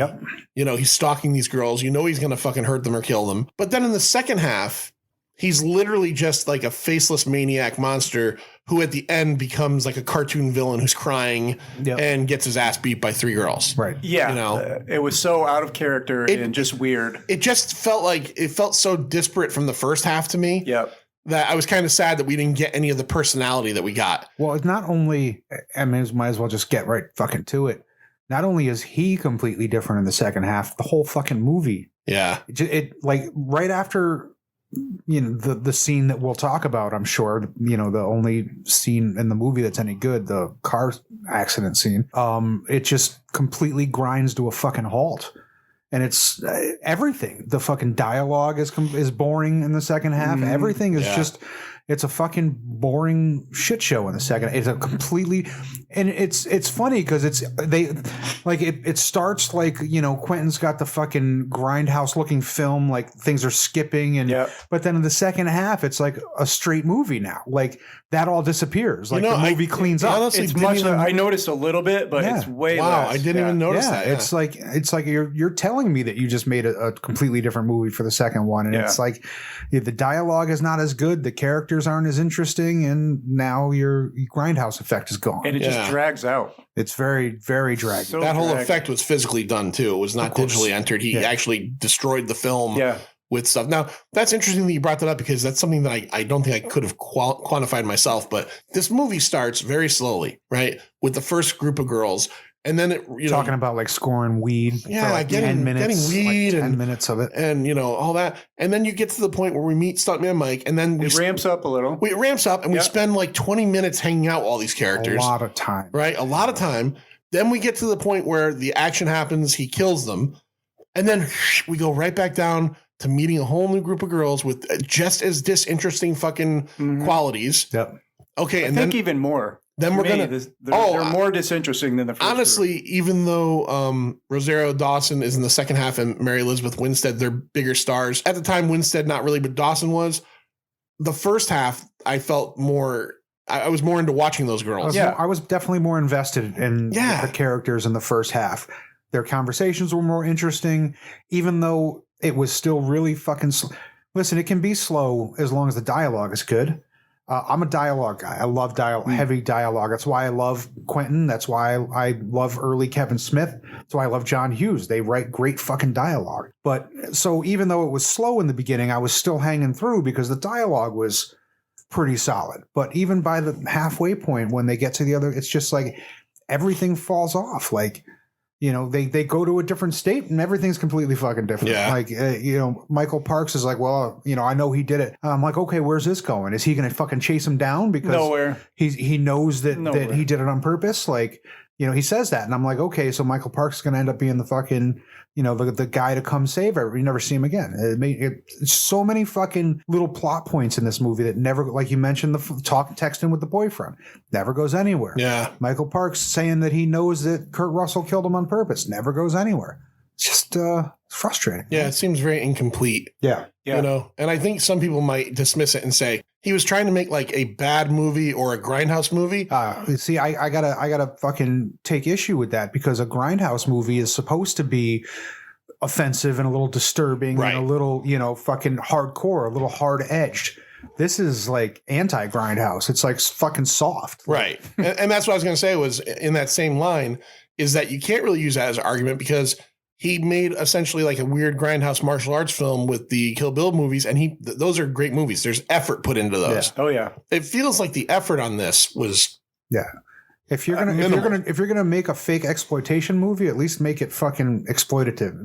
Yep. He's stalking these girls. He's going to fucking hurt them or kill them. But then in the second half, he's literally just like a faceless maniac monster who at the end becomes like a cartoon villain who's crying and gets his ass beat by 3 girls. Right. Yeah. It was so out of character and just weird. It just felt so disparate from the first half to me. Yep. That I was kind of sad that we didn't get any of the personality that we got. Well, it's not only, might as well just get right fucking to it. Not only is he completely different in the second half, the whole fucking movie. Yeah. It like right after the scene that we'll talk about, I'm sure, the only scene in the movie that's any good, the car accident scene, it just completely grinds to a fucking halt. And it's everything. The fucking dialogue is boring in the second half. Everything is just, it's a fucking boring shit show in the second. It's a completely, and it's funny because it starts like, Quentin's got the fucking Grindhouse looking film, like things are skipping but then in the second half, it's like a straight movie now. Like that all disappears. Like the movie cleans up. Honestly, it's much. I noticed a little bit, but it's way less. I didn't even notice that. It's like you're telling me that you just made a completely different movie for the second one, and it's like the dialogue is not as good, the characters aren't as interesting, and now your Grindhouse effect is gone. And it just drags out. It's very, very dragged. So that whole effect was physically done too. It was not digitally entered. He actually destroyed the film with stuff. Now, that's interesting that you brought that up because that's something that I don't think I could have quantified myself. But this movie starts very slowly, right? With the first group of girls. And then talking about like scoring weed for like 10 minutes, getting weed, like 10 minutes of it, and all that, and then you get to the point where we meet Stuntman Mike, and then it ramps up a little. It ramps up, and we spend like 20 minutes hanging out with all these characters. A lot of time, right? A lot of time. Then we get to the point where the action happens. He kills them, and then we go right back down to meeting a whole new group of girls with just as disinteresting fucking qualities. Yep. Okay, I think even more. Then we're gonna. They're more disinteresting than the first. Honestly, even though Rosario Dawson is in the second half and Mary Elizabeth Winstead, they're bigger stars at the time. Winstead, not really, but Dawson was. The first half, I felt more. I was more into watching those girls. I was definitely more invested in the characters in the first half. Their conversations were more interesting, even though it was still really fucking. Listen, it can be slow as long as the dialogue is good. I'm a dialogue guy. I love heavy dialogue. That's why I love Quentin. That's why I love early Kevin Smith. That's why I love John Hughes. They write great fucking dialogue. But so even though it was slow in the beginning, I was still hanging through because the dialogue was pretty solid. But even by the halfway point, when they get to the other, it's just like everything falls off. Like, they go to a different state and everything's completely fucking different. Yeah. Like, Michael Parks is like, well, I know he did it. I'm like, okay, where's this going? Is he going to fucking chase him down? Because nowhere. He knows that he did it on purpose. Like, he says that. And I'm like, okay, so Michael Parks is going to end up being the fucking, the guy to come save her. You never see him again. It's so many fucking little plot points in this movie that never, like you mentioned, texting with the boyfriend, never goes anywhere. Yeah. Michael Parks saying that he knows that Kurt Russell killed him on purpose, never goes anywhere. It's just frustrating. Yeah, it seems very incomplete. Yeah. And I think some people might dismiss it and say he was trying to make like a bad movie or a Grindhouse movie. See, I gotta fucking take issue with that because a Grindhouse movie is supposed to be offensive and a little disturbing and a little, fucking hardcore, a little hard edged. This is like anti-Grindhouse. It's like fucking soft. Right. and that's what I was going to say was in that same line is that you can't really use that as an argument because he made essentially like a weird Grindhouse martial arts film with the Kill Bill movies, and those are great movies. There's effort put into those. Yeah. Oh yeah. It feels like the effort on this was If you're gonna make a fake exploitation movie, at least make it fucking exploitative.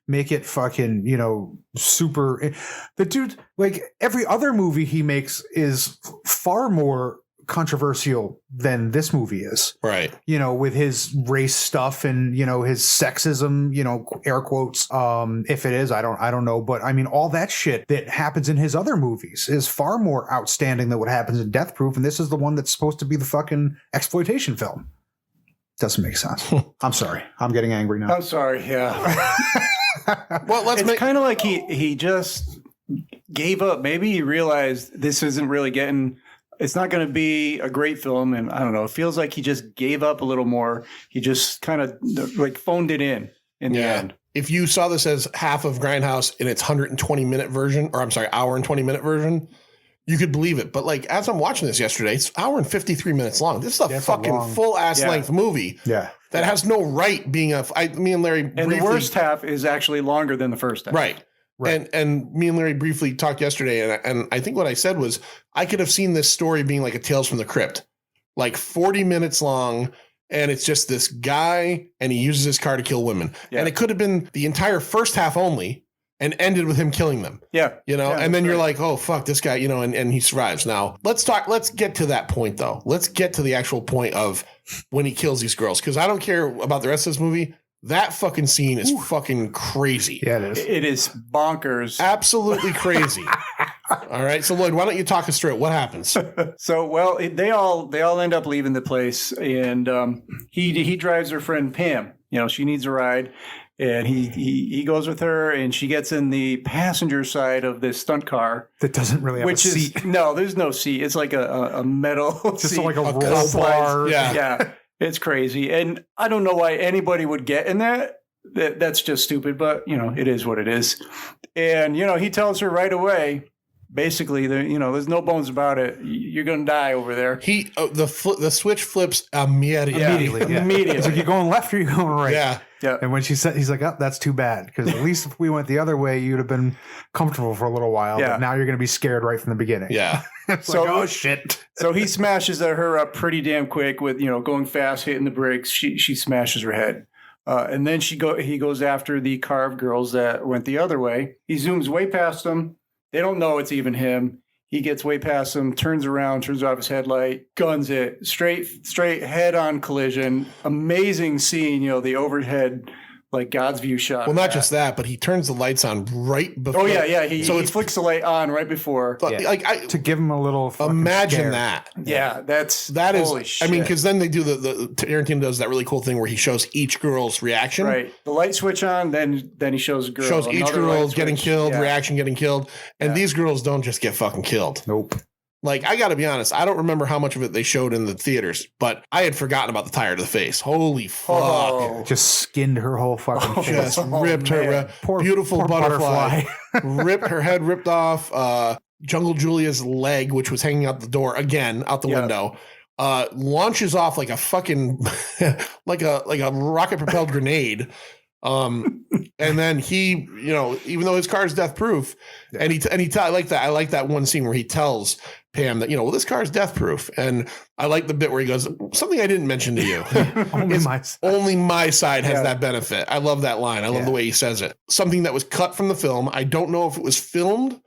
Make it fucking super. The dude, like every other movie he makes is far more controversial than this movie is, right? With his race stuff and his sexism, air quotes. If it is, I don't know, but I mean, all that shit that happens in his other movies is far more outstanding than what happens in Death Proof, and this is the one that's supposed to be the fucking exploitation film. Doesn't make sense. I'm sorry. I'm getting angry now. I'm sorry. Yeah. Well, it's kind of like he just gave up. Maybe he realized this isn't really getting. It's not going to be a great film, and I don't know. It feels like he just gave up a little more. He just kind of like phoned it in the end. If you saw this as half of Grindhouse in its 120-minute version, or I'm sorry, hour and 20-minute version, you could believe it. But like as I'm watching this yesterday, it's hour and 53 minutes long. This is a fucking full ass length movie. Yeah, that has no right being me and Larry. And the worst half is actually longer than the first half. Right. And me and Larry briefly talked yesterday, and I think what I said was I could have seen this story being like a Tales from the Crypt, like 40 minutes long, and it's just this guy, and he uses his car to kill women. Yeah. And it could have been the entire first half only, and ended with him killing them. Yeah. You know, Yeah, and then that's you're right. like, oh, fuck this guy, you know, and he survives. Now, let's get to that point, though. Let's get to the actual point of when he kills these girls, because I don't care about the rest of this movie. That fucking scene is fucking crazy. Yeah, it is. It is bonkers. Absolutely crazy. All right. So, Lloyd, why don't you talk us through it? What happens? So, well, they all end up leaving the place, and he drives her friend Pam. You know, she needs a ride, and he goes with her, and she gets in the passenger side of this stunt car, That doesn't really have which a is seat. no, there's no seat. It's like a metal, Just seat. like a roll couple bar. Yeah. Yeah, it's crazy, and I don't know why anybody would get in that. That's just stupid, but you know, it is what it is. And you know, he tells her right away, basically, there's no bones about it. You're gonna die over there. The switch flips immediately. Immediately. Yeah. Immediately. It's like, you're going left or you're going right. Yeah. Yeah. And when she said, he's like, oh, that's too bad. Because at least if we went the other way, you'd have been comfortable for a little while. Yeah. But now you're going to be scared right from the beginning. Yeah. It's So- like, oh, shit. So he smashes her up pretty damn quick with, going fast, hitting the brakes. She smashes her head. And then he goes after the carved girls that went the other way. He zooms way past them. They don't know it's even him. He gets way past them, turns around, turns off his headlight, guns it, straight head-on collision. Amazing scene, the overhead, like God's view shot. Well, not just that, but he turns the lights on right before. Oh, yeah. So He it's flicks the light on right before. like To give him a little fucking imagine scare. that. Yeah, that is. Holy shit. I mean, because then they do the Tarantino does that really cool thing where he shows each girl's reaction. Right. The light switch on, then he shows a girl. Shows each another girl light getting switch. killed, Yeah. reaction getting killed, and these girls don't just get fucking killed. Nope. Like, I got to be honest, I don't remember how much of it they showed in the theaters, but I had forgotten about the tire to the face. Holy fuck. Oh. Just skinned her whole fucking face. Just ripped her beautiful poor butterfly. Ripped her head, ripped off Jungle Julia's leg, which was hanging out the door again, out the window. Launches off like a fucking like a rocket propelled grenade. And then he, even though his car is death proof, and I like that one scene where he tells Pam that, this car is death proof. And I like the bit where he goes, something I didn't mention to you. Only my side has that benefit. I love that line. I love the way he says it. Something that was cut from the film. I don't know if it was filmed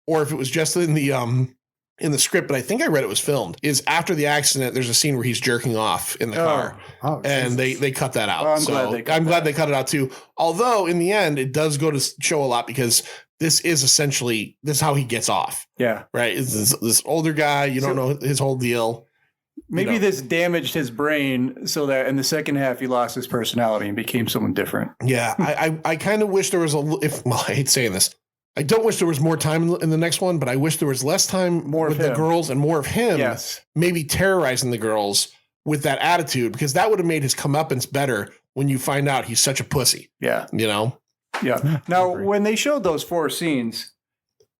or if it was just in the script, but I think I read it was filmed, is after the accident, there's a scene where he's jerking off in the car. Oh, and they cut that out. Well, I'm glad they cut it out too. Although in the end, it does go to show a lot because this is how he gets off. Yeah. Right. It's this older guy. You don't know his whole deal. Maybe this damaged his brain so that in the second half he lost his personality and became someone different. Yeah. I kind of wish there was I hate saying this. I don't wish there was more time in the next one, but I wish there was less time with the girls and more of him. Yes. Maybe terrorizing the girls with that attitude, because that would have made his comeuppance better when you find out he's such a pussy. Yeah. Yeah. Now, when they showed those 4 scenes,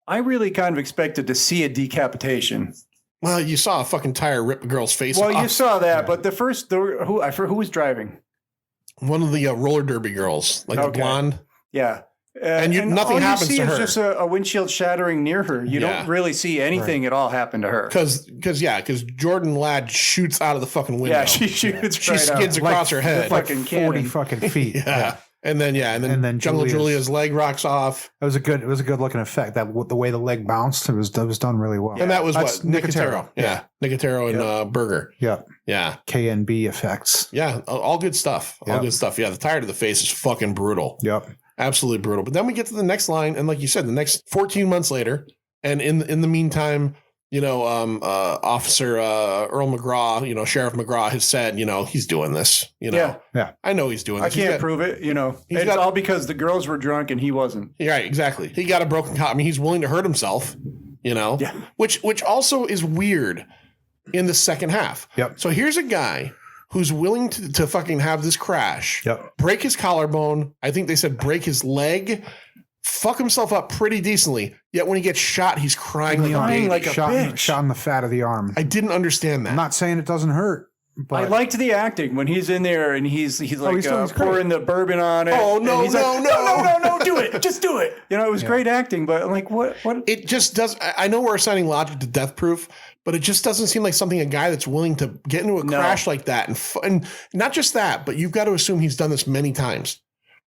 I really kind of expected to see a decapitation. Well, you saw a fucking tire rip a girl's face Well, off. you saw that, but who was driving? One of the roller derby girls, like the blonde. Yeah. And nothing all happens you see to is her. just a windshield shattering near her. You don't really see anything at all happen to her. Because Jordan Ladd shoots out of the fucking window. Yeah, she shoots She right skids out. across her head. Like Fucking 40 cannon. fucking feet. Yeah. And then Jungle Julia's leg rocks off. It was a good looking effect. That the way the leg bounced, it was done really well. And that was That's what? Nicotero. Yeah. Nicotero and Burger. Yeah. Yeah. KNB effects. Yeah. All good stuff. All good stuff. Yeah. The tire to the face is fucking brutal. Yep. Absolutely brutal. But then we get to the next line. And like you said, the next 14 months later, and in the meantime, Officer Earl McGraw, Sheriff McGraw has said, he's doing this. Yeah. I know he's doing I this. can't prove it. It's all because the girls were drunk and he wasn't. Yeah, right, exactly. He got a broken cop. I mean, he's willing to hurt himself, Yeah. which also is weird in the second half. Yep. So here's a guy who's willing to fucking have this crash, break his collarbone. I think they said break his leg, fuck himself up pretty decently. Yet when he gets shot, he's crying like a bitch. Shot in the fat of the arm. I didn't understand that. I'm not saying it doesn't hurt, but I liked the acting when he's in there and he's like he's pouring the bourbon on it. Oh, no, and he's no, like, no, do it. Just do it. It was great acting, but I'm like, what? It just does. I know we're assigning logic to Death Proof, but it just doesn't seem like something a guy that's willing to get into a crash like that. And not just that, but you've got to assume he's done this many times.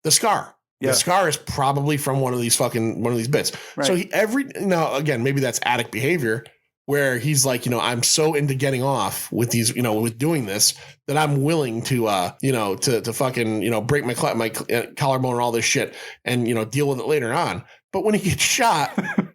The scar. Yeah. The scar is probably from one of these bits. Right. So now again, maybe that's addict behavior where he's like, I'm so into getting off with these, with doing this that I'm willing to, to fucking, break my collarbone and all this shit and, deal with it later on. But when he gets shot,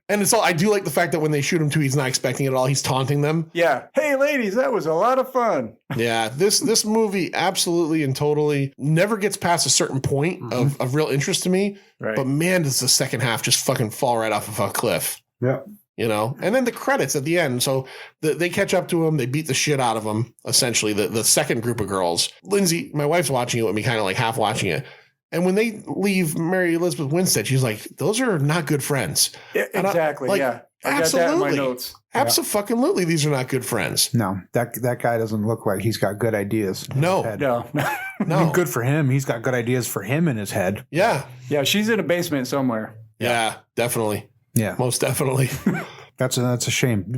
and it's all, I do like the fact that when they shoot him too, he's not expecting it at all. He's taunting them. Yeah. Hey, ladies, that was a lot of fun. Yeah. This movie absolutely and totally never gets past a certain point of real interest to me. Right. But man, does the second half just fucking fall right off of a cliff. Yeah. And then the credits at the end. So they catch up to him. They beat the shit out of him. Essentially, the second group of girls. Lindsay, my wife's watching it with me, kind of like half watching it. And when they leave Mary Elizabeth Winstead, she's like, those are not good friends. Yeah, exactly. I got that in my notes. Absolutely. These are not good friends. No, that guy doesn't look like he's got good ideas. No. No. Good for him. He's got good ideas for him in his head. Yeah. Yeah. She's in a basement somewhere. Yeah, definitely. Yeah. Most definitely. That's a shame.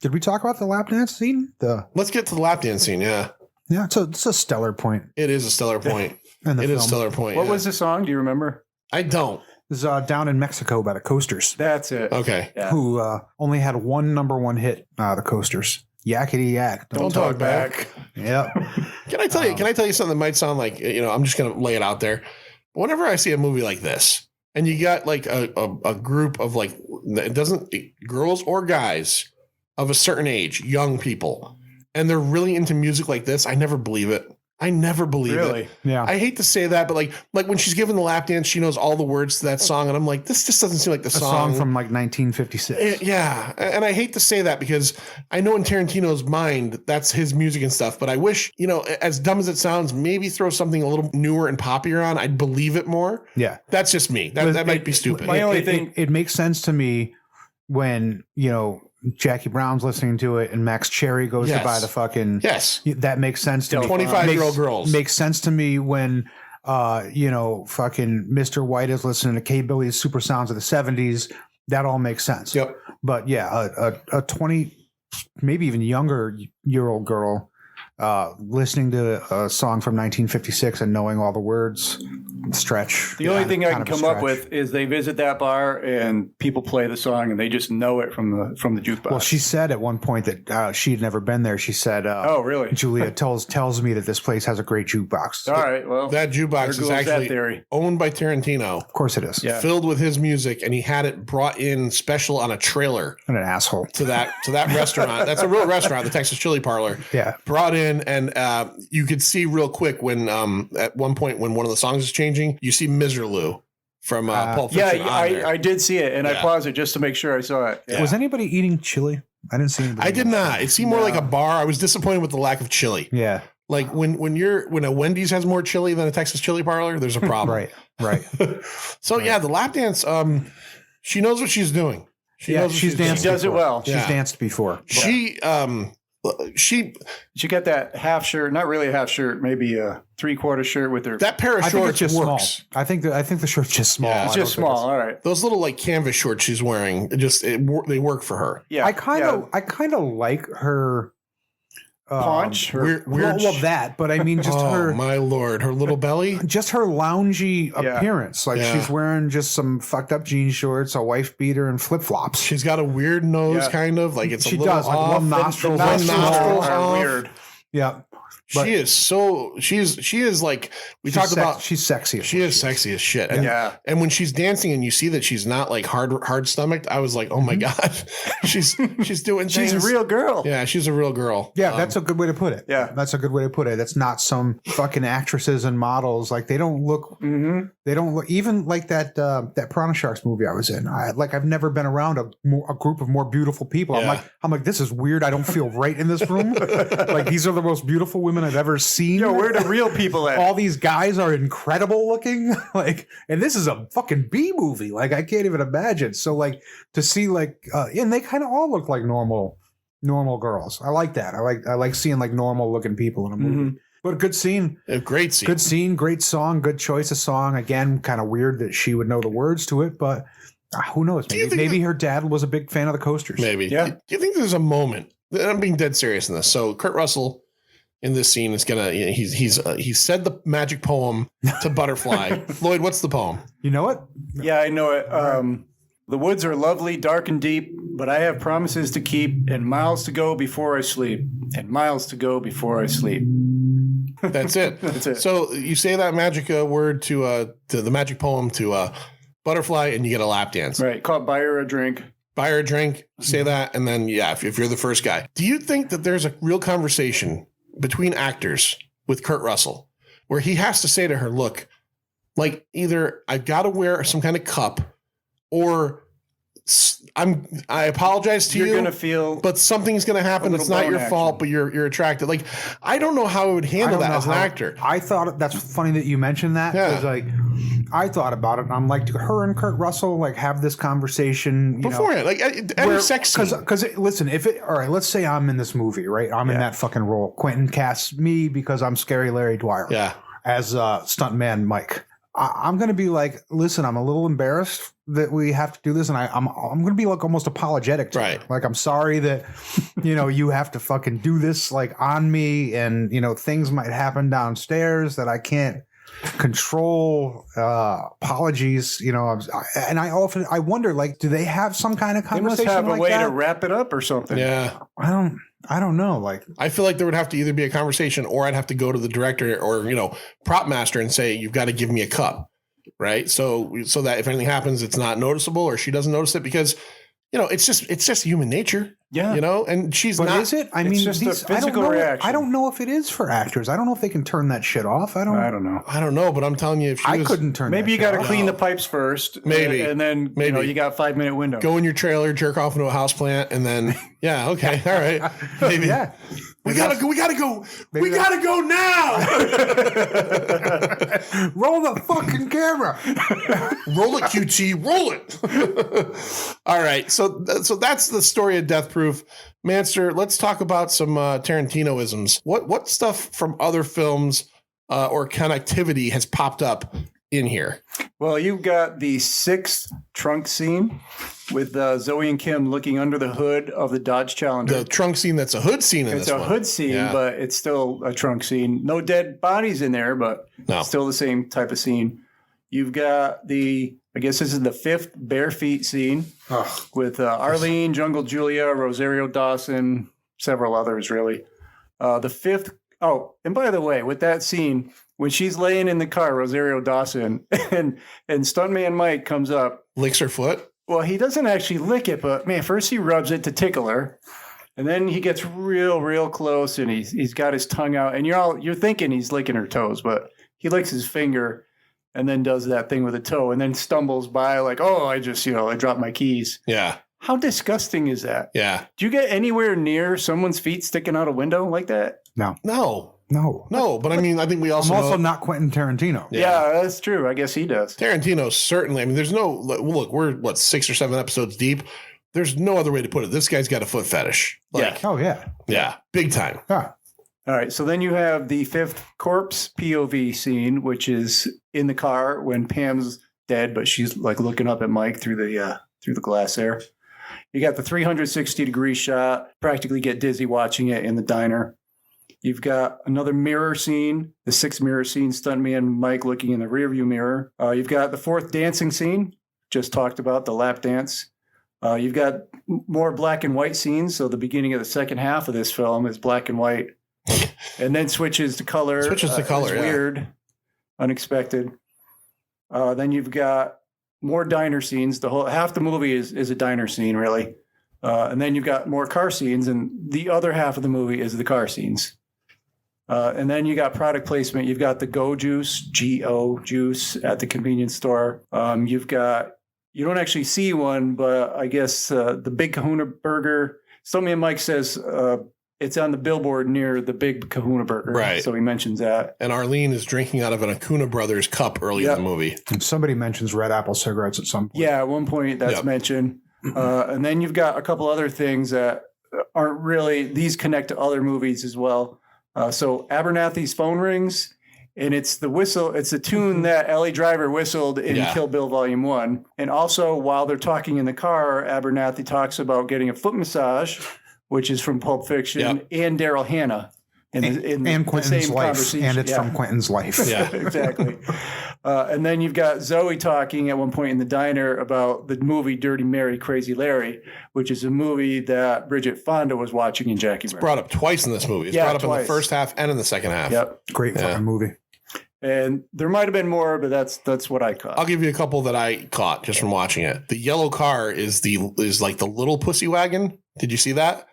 Did we talk about the lap dance scene? Let's get to the lap dance scene. Yeah. Yeah. It's a stellar point. It is a stellar point. In the It film. is a stellar point. What was the song? Do you remember? I don't. It was down in Mexico by the Coasters, That's it. Okay. Yeah. who only had one number one hit. The Coasters. Yakety yak. Don't talk back. Yep. Can I tell you something that might sound like, I'm just going to lay it out there. Whenever I see a movie like this and you got like a group of like, girls or guys of a certain age, young people, and they're really into music like this, I never believe it. I never believe it. Yeah. I hate to say that, but like when she's given the lap dance, she knows all the words to that song. And I'm like, this just doesn't seem like the A song. song from like 1956. Yeah. And I hate to say that because I know in Tarantino's mind, that's his music and stuff. But I wish, as dumb as it sounds, maybe throw something a little newer and poppier on. I'd believe it more. Yeah. That's just me. That might be stupid. My only thing. It makes sense to me when, Jackie Brown's listening to it and Max Cherry goes to buy the fucking. Yes. That makes sense to me. 25-year-old girls. Makes sense to me when, fucking Mr. White is listening to K. Billy's Super Sounds of the 70s. That all makes sense. Yep. But yeah, a 20, maybe even younger year old girl listening to a song from 1956 and knowing all the words, stretch. The only thing I can come up with is they visit that bar and people play the song and they just know it from the jukebox. Well, she said at one point that she had never been there. She said, "Oh, really?" Julia tells me that this place has a great jukebox. All right, well, that jukebox is actually theory. Owned by Tarantino. Of course it is. Yeah. Filled with his music, and he had it brought in special on a trailer. What an asshole. To that restaurant. That's a real restaurant, the Texas Chili Parlor. Yeah. Brought in, and you could see real quick when at one point when one of the songs is changing, you see Miserlou from Pulp Fiction. Yeah, I did see it, and I paused it just to make sure I saw it. Yeah. Was anybody eating chili? I didn't see anybody. I did not. It seemed more like a bar. I was disappointed with the lack of chili. Yeah. Like when a Wendy's has more chili than a Texas Chili Parlor, there's a problem. Right. So yeah, the lap dance. She knows what she's doing. She does it well. She's danced before. She got that half shirt, not really a half shirt, maybe a 3/4 shirt with her. That pair of shorts just works. Small. I think the shirt's just small. Yeah, it's just small. All right. Those little like canvas shorts she's wearing, they work for her. Yeah. I kind of like her paunch. Weird well, that, but I mean just her. My lord, her little belly. Just her loungy appearance. Like she's wearing just some fucked up jean shorts, a wife beater, and flip flops. She's got a weird nose, kind of like it's. She a little does. off. Like one nostril. Nostrils are weird. Yeah. She is like we talked about. She's sexy. She is sexy as shit. And, and when she's dancing and you see that she's not like hard stomached, I was like, oh my god, she's doing. She's a real girl. Yeah, she's a real girl. Yeah, that's a good way to put it. Yeah, that's a good way to put it. That's not some fucking actresses and models. Like they don't look. Mm-hmm. They don't look even like that Piranha Sharks movie I was in. I've never been around a group of more beautiful people. Yeah. I'm like this is weird. I don't feel right in this room. Like these are the most beautiful women I've ever seen. Yo, where are the real people at? All these guys are incredible looking. Like, and this is a fucking B movie. Like, I can't even imagine. So, like, to see and they kind of all look like normal girls. I like that. I like seeing like normal looking people in a movie. Mm-hmm. But a good scene. A great scene. Good scene. Great song. Good choice of song. Again, kind of weird that she would know the words to it, but who knows? Maybe her dad was a big fan of the Coasters. Maybe. Yeah. Do you think there's a moment? And I'm being dead serious in this. So Kurt Russell. in this scene is gonna. He's said the magic poem to Butterfly. Lloyd, what's the poem? You know it? Yeah, I know it. The woods are lovely, dark and deep, but I have promises to keep and miles to go before I sleep. And miles to go before I sleep. That's it. That's it. So you say that magic word to the magic poem to Butterfly, and you get a lap dance. Right. Buy her a drink. Buy her a drink, say that, and then, if you're the first guy. Do you think that there's a real conversation between actors with Kurt Russell where he has to say to her, look, like either I've got to wear some kind of cup or I apologize to you. You're going to feel, but something's going to happen. It's not your fault, but you're attracted. Like, I don't know how I would handle that as an actor. I thought that's funny that you mentioned that. Yeah. Because like, I thought about it. And I'm like, her and Kurt Russell like have this conversation beforehand, like every sex scene. Because listen, all right, let's say I'm in this movie, right? I'm in that fucking role. Quentin casts me because I'm Scary Larry Dwyer. Yeah. As stuntman Mike. I'm going to be like, listen, I'm a little embarrassed that we have to do this. And I'm going to be like almost apologetic to her. Like, I'm sorry that, you have to fucking do this like on me. And, things might happen downstairs that I can't control. Apologies, and I wonder, like, do they have some kind of conversation? They must have like a way that? to wrap it up or something. Yeah. I don't know. Like, I feel like there would have to either be a conversation or I'd have to go to the director or, prop master and say, you've got to give me a cup. Right. So that if anything happens, it's not noticeable or she doesn't notice it because, it's just human nature. Yeah. And she's but not. Is it? I it's mean, just a physical reaction. I don't know if it is for actors. I don't know if they can turn that shit off. I don't know. I don't know, but I'm telling you, if she couldn't turn maybe you that got to shit clean off. the pipes first. Maybe. And then, you got a 5-minute window. Go in your trailer, jerk off into a house plant, and then, yeah, okay, all right. Maybe. Yeah. We gotta go now. Roll the fucking camera. Roll it, QT, roll it. All right. So that's the story of Death Proof. Manster, let's talk about some Tarantino-isms. What stuff from other films or connectivity has popped up in here? Well, you've got the 6th trunk scene with Zoe and Kim looking under the hood of the Dodge Challenger. The trunk scene that's a hood scene in this one. It's a hood scene, but it's still a trunk scene. No dead bodies in there, but still the same type of scene. You've got I guess this is the 5th bare feet scene with Arlene, Jungle Julia, Rosario Dawson, several others, really. The 5th, and by the way, with that scene, when she's laying in the car, Rosario Dawson, and stuntman Mike comes up. Licks her foot? Well, he doesn't actually lick it, but man, first he rubs it to tickle her. And then he gets real close and he's got his tongue out. And you're thinking he's licking her toes, but he licks his finger and then does that thing with a toe and then stumbles by like, oh, I just, I dropped my keys. Yeah. How disgusting is that? Yeah. Do you get anywhere near someone's feet sticking out a window like that? No. But I mean, I think we also I'm also not Quentin Tarantino. Yeah, that's true. I guess he does. Tarantino, certainly. I mean, there's no, look, we're 6 or 7 episodes deep. There's no other way to put it. This guy's got a foot fetish. Yeah. Oh, yeah. Yeah. Big time. Yeah. All right. So then you have the 5th corpse POV scene, which is in the car when Pam's dead, but she's like looking up at Mike through the glass there. You got the 360-degree shot. Practically get dizzy watching it in the diner. You've got another mirror scene, the 6th mirror scene, stuntman Mike looking in the rearview mirror. You've got the 4th dancing scene, just talked about, the lap dance. You've got more black and white scenes, so the beginning of the second half of this film is black and white, and then switches to color. It's weird, unexpected. Then you've got more diner scenes. Half the movie is a diner scene, really. And then you've got more car scenes, and the other half of the movie is the car scenes. And then you got product placement. You've got the Go Juice, G-O juice at the convenience store. You don't actually see one, but I guess the Big Kahuna Burger. Stuntman Mike says it's on the billboard near the Big Kahuna Burger. Right. So he mentions that. And Arlene is drinking out of an Acuna Brothers cup early in the movie. And somebody mentions Red Apple cigarettes at some point. Yeah, at one point that's mentioned. And then you've got a couple other things that aren't really, these connect to other movies as well. So Abernathy's phone rings, and it's the whistle, it's the tune that Ellie Driver whistled in Kill Bill Volume 1. And also, while they're talking in the car, Abernathy talks about getting a foot massage, which is from Pulp Fiction, and Daryl Hannah. and Quentin's life, and it's from Quentin's life. Yeah, exactly. And then you've got Zoe talking at one point in the diner about the movie Dirty Mary, Crazy Larry, which is a movie that Bridget Fonda was watching in Jackie. It's brought up twice in this movie. It's brought up in the first half and in the second half. Yep, great fucking movie. And there might have been more, but that's what I caught. I'll give you a couple that I caught just from watching it. The yellow car is like the little pussy wagon. Did you see that?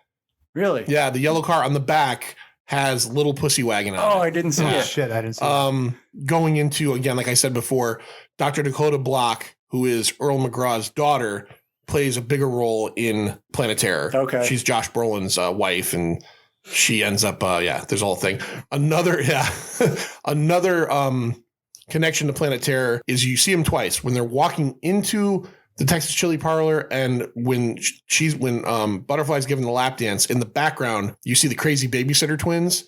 Really? Yeah, the yellow car on the back has little pussy wagon on it. Oh, I didn't see it. Shit, I didn't see it. Going into, again, like I said before, Dr. Dakota Block, who is Earl McGraw's daughter, plays a bigger role in Planet Terror. Okay. She's Josh Brolin's wife, and she ends up, there's a whole thing. Another connection to Planet Terror is you see them twice when they're walking into the Texas Chili Parlor, and when Butterfly's giving the lap dance in the background, you see the crazy babysitter twins,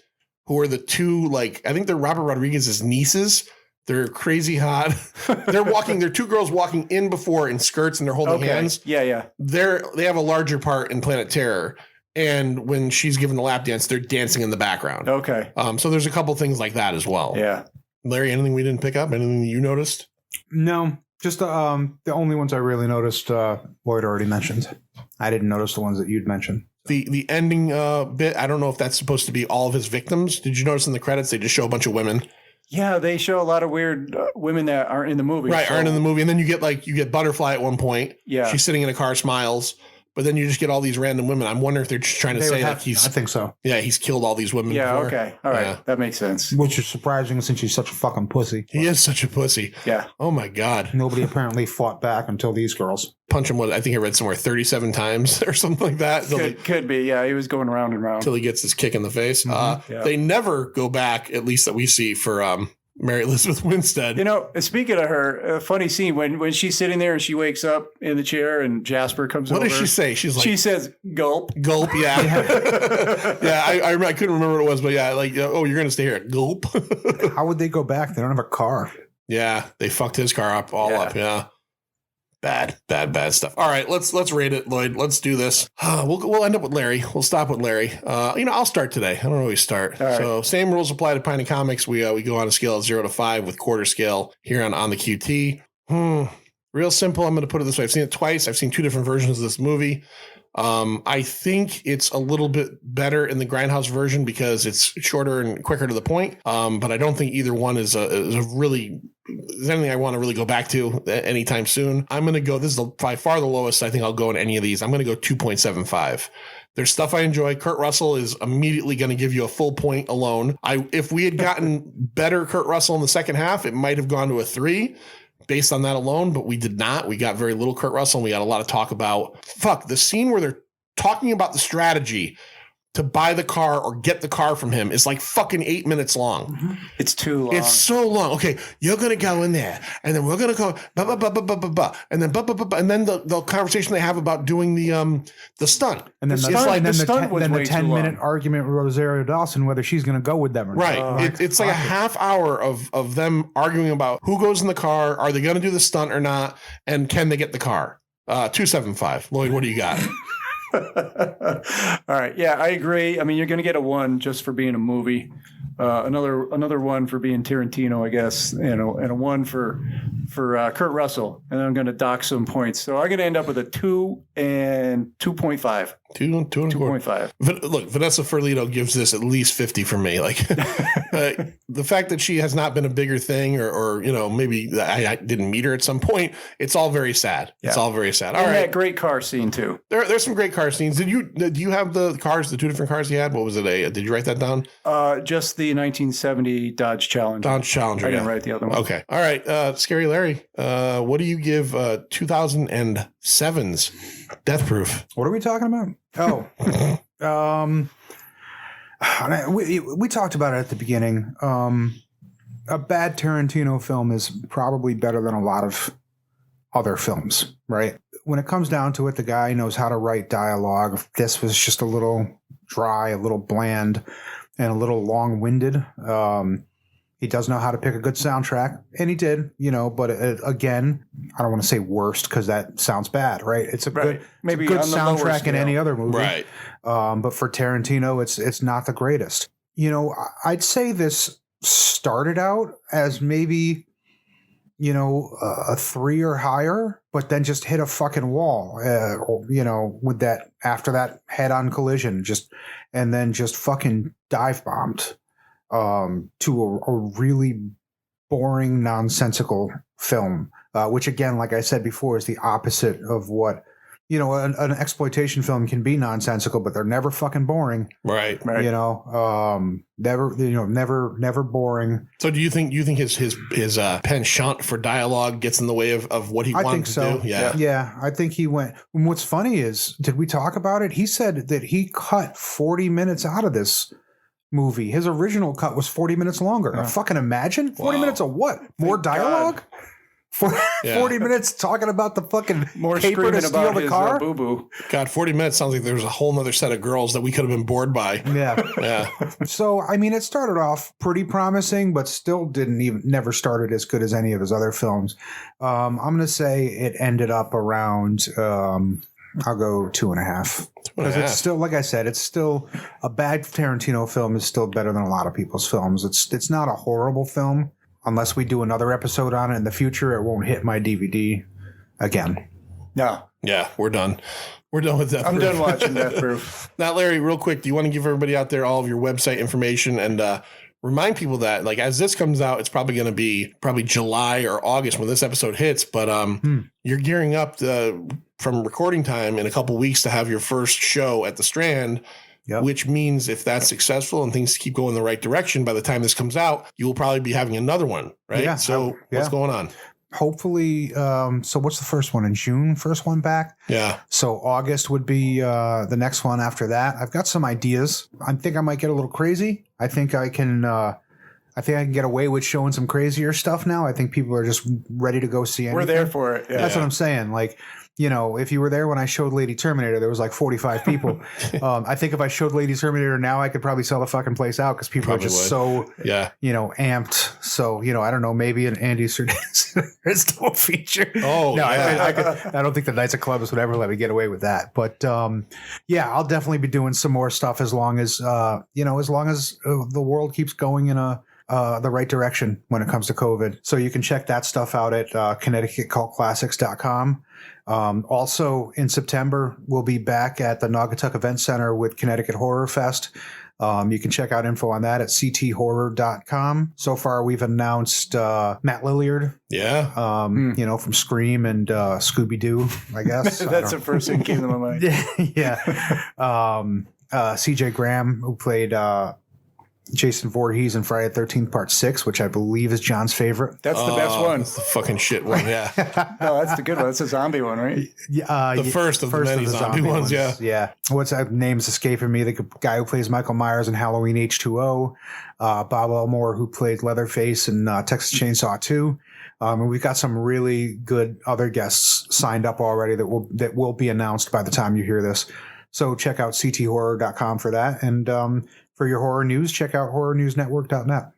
who are the two, like, I think they're Robert Rodriguez's nieces. They're crazy hot. They're two girls walking in before in skirts, and they're holding hands. Yeah. They have a larger part in Planet Terror. And when she's giving the lap dance, they're dancing in the background. Okay. So there's a couple things like that as well. Yeah. Larry, anything we didn't pick up? Anything you noticed? No. Just the only ones I really noticed, Lloyd already mentioned. I didn't notice the ones that you'd mentioned. The ending bit, I don't know if that's supposed to be all of his victims. Did you notice in the credits they just show a bunch of women? Yeah, they show a lot of weird women that aren't in the movie. Right, aren't in the movie. And then you get Butterfly at one point. Yeah. She's sitting in a car, smiles. But then you just get all these random women. I'm wondering if they're just trying to say like I think so. Yeah, he's killed all these women. Yeah, before. okay. All right. Yeah. That makes sense. Which is surprising since he's such a fucking pussy. He is such a pussy. Yeah. Oh my God. Nobody apparently fought back until these girls. Punch him, I think I read somewhere 37 times or something like that. Could be. Yeah, he was going round and round. Until he gets his kick in the face. Yeah. They never go back, at least that we see, for Mary Elizabeth Winstead. You know, speaking of her, a funny scene when she's sitting there and she wakes up in the chair and Jasper comes over. What does she say? She's like, she says, "Gulp, gulp." Yeah, yeah. I couldn't remember what it was, but yeah, like, oh, you're gonna stay here. Gulp. How would they go back? They don't have a car. Yeah, they fucked his car up up. Yeah. Bad stuff. All right, let's rate it, Lloyd. Let's do this. We'll end up with Larry. We'll stop with Larry. I'll start today. I don't always start. Right. So same rules apply to Pine and Comics. We go on a scale of 0 to 5 with quarter scale here on the QT. Real simple. I'm going to put it this way. I've seen it twice. I've seen two different versions of this movie. I think it's a little bit better in the Grindhouse version because it's shorter and quicker to the point. But I don't think either one is anything I want to really go back to anytime soon. I'm going to go, this is by far the lowest I think I'll go in any of these. I'm going to go 2.75. There's stuff I enjoy. Kurt Russell is immediately going to give you a full point alone. If we had gotten better Kurt Russell in the second half, it might have gone to a 3. Based on that alone, but we did not. We got very little Kurt Russell, and we got a lot of talk about the scene where they're talking about the strategy to buy the car or get the car from him is like fucking 8 minutes long. It's too long. It's so long. Okay, you're gonna go in there, and then we're gonna go and then and then the conversation they have about doing the stunt, and then the 10-minute argument with Rosario Dawson whether she's gonna go with them or right. not. It's like a half hour of them arguing about who goes in the car, are they gonna do the stunt or not, and can they get the car. 2.75. Lloyd, what do you got? All right. Yeah, I agree. I mean, you're going to get a 1 just for being a movie. Another 1 for being Tarantino, I guess, and a 1 for Kurt Russell. And then I'm going to dock some points. So I'm going to end up with a 2 and 2.5. 2.5. Look, Vanessa Ferlito gives this at least 50 for me. Like the fact that she has not been a bigger thing, or maybe I didn't meet her at some point. It's all very sad. Yeah. It's all very sad. All right. That great car scene too. There's some great car scenes. Do you have the cars, the two different cars you had? What was it? Did you write that down? Just the 1970 Dodge Challenger. Dodge Challenger. I didn't write the other one. Okay. All right. Scary Larry. What do you give 2007's Death Proof? What are we talking about? Oh, we talked about it at the beginning. A bad Tarantino film is probably better than a lot of other films, right? When it comes down to it, the guy knows how to write dialogue. This was just a little dry, a little bland, and a little long-winded. He does know how to pick a good soundtrack, and he did, but again, I don't want to say worst because that sounds bad, right? It's a good soundtrack in any other movie, right? But for Tarantino, it's not the greatest. I'd say this started out as maybe, a 3 or higher, but then just hit a fucking wall, with that, after that head-on collision, and then just fucking dive bombed to a really boring, nonsensical film, which again, like I said before, is the opposite of what, an exploitation film can be nonsensical, but they're never fucking boring. Right. Never boring. So do you think his penchant for dialogue gets in the way of what he wanted to do? Yeah. I think he went. And what's funny is, did we talk about it? He said that he cut 40 minutes out of this movie. His original cut was 40 minutes longer. Yeah. Fucking imagine 40 minutes of what? More dialogue? 40 minutes talking about the fucking more paper screaming to steal about the his car. boo-boo. God, 40 minutes sounds like there was a whole nother set of girls that we could have been bored by. Yeah. So, I mean, it started off pretty promising, but still never started as good as any of his other films. I'm going to say it ended up around, I'll go 2.5. Because it's still, like I said, it's still a bad Tarantino film is still better than a lot of people's films. It's not a horrible film. Unless we do another episode on it in the future, it won't hit my DVD again. No. Yeah, we're done. We're done with Death Proof. I'm done watching Death Proof. Now, Larry, real quick, do you want to give everybody out there all of your website information and remind people that, like, as this comes out, it's probably going to be July or August when this episode hits, but you're gearing up from recording time in a couple weeks to have your first show at the Strand. Yep. Which means if that's successful and things keep going in the right direction, by the time this comes out, you will probably be having another one, right? Yeah. So what's going on? Hopefully, so what's the first one in June? First one back? Yeah. So August would be the next one after that. I've got some ideas. I think I might get a little crazy. I think I can get away with showing some crazier stuff now. I think people are just ready to go see anything. We're there for it. Yeah. That's what I'm saying. Like, if you were there when I showed Lady Terminator, there was like 45 people. I think if I showed Lady Terminator now, I could probably sell the fucking place out because people are just so, amped. So, I don't know, maybe an Andy Serkis double feature. Oh, no, I don't think the Knights of Columbus would ever let me get away with that. But I'll definitely be doing some more stuff as long as, the world keeps going in the right direction when it comes to COVID. So you can check that stuff out at ConnecticutCultClassics.com. Also in September, we'll be back at the Naugatuck Event Center with Connecticut Horror Fest. You can check out info on that at cthorror.com. So far, we've announced Matt Lilliard. Yeah. From Scream and Scooby-Doo, I guess. That's the first thing that came to my mind. Yeah. CJ Graham, who played Jason Voorhees in Friday the 13th Part 6, which I believe is John's favorite. That's the best one. That's the fucking shit one, yeah. No, that's the good one. That's a zombie one, right? The first of the many zombie ones, yeah. Yeah. What's that name's escaping me? The guy who plays Michael Myers in Halloween H2O, Bob Elmore, who played Leatherface in Texas Chainsaw 2. And we've got some really good other guests signed up already that will be announced by the time you hear this. So check out cthorror.com for that. And for your horror news, check out horrornewsnetwork.net.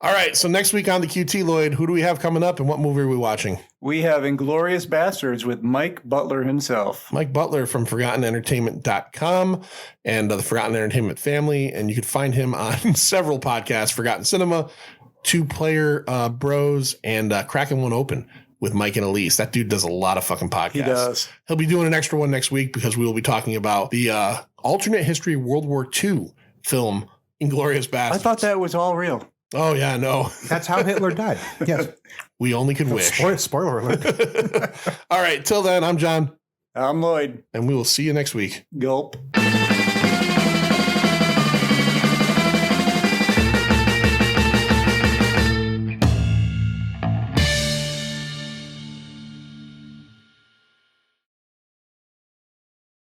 All right. So next week on the QT, Lloyd, who do we have coming up and what movie are we watching? We have Inglourious Bastards with Mike Butler himself. Mike Butler from ForgottenEntertainment.com and the Forgotten Entertainment family. And you can find him on several podcasts, Forgotten Cinema, Two Player Bros, and Cracking One Open with Mike and Elise. That dude does a lot of fucking podcasts. He does. He'll be doing an extra one next week because we will be talking about the alternate history World War II film, Inglourious Bastards. I thought that was all real. Oh, yeah, no. That's how Hitler died. Yes. We only could wish. Spoiler alert. All right. Till then, I'm John. I'm Lloyd. And we will see you next week. Gulp.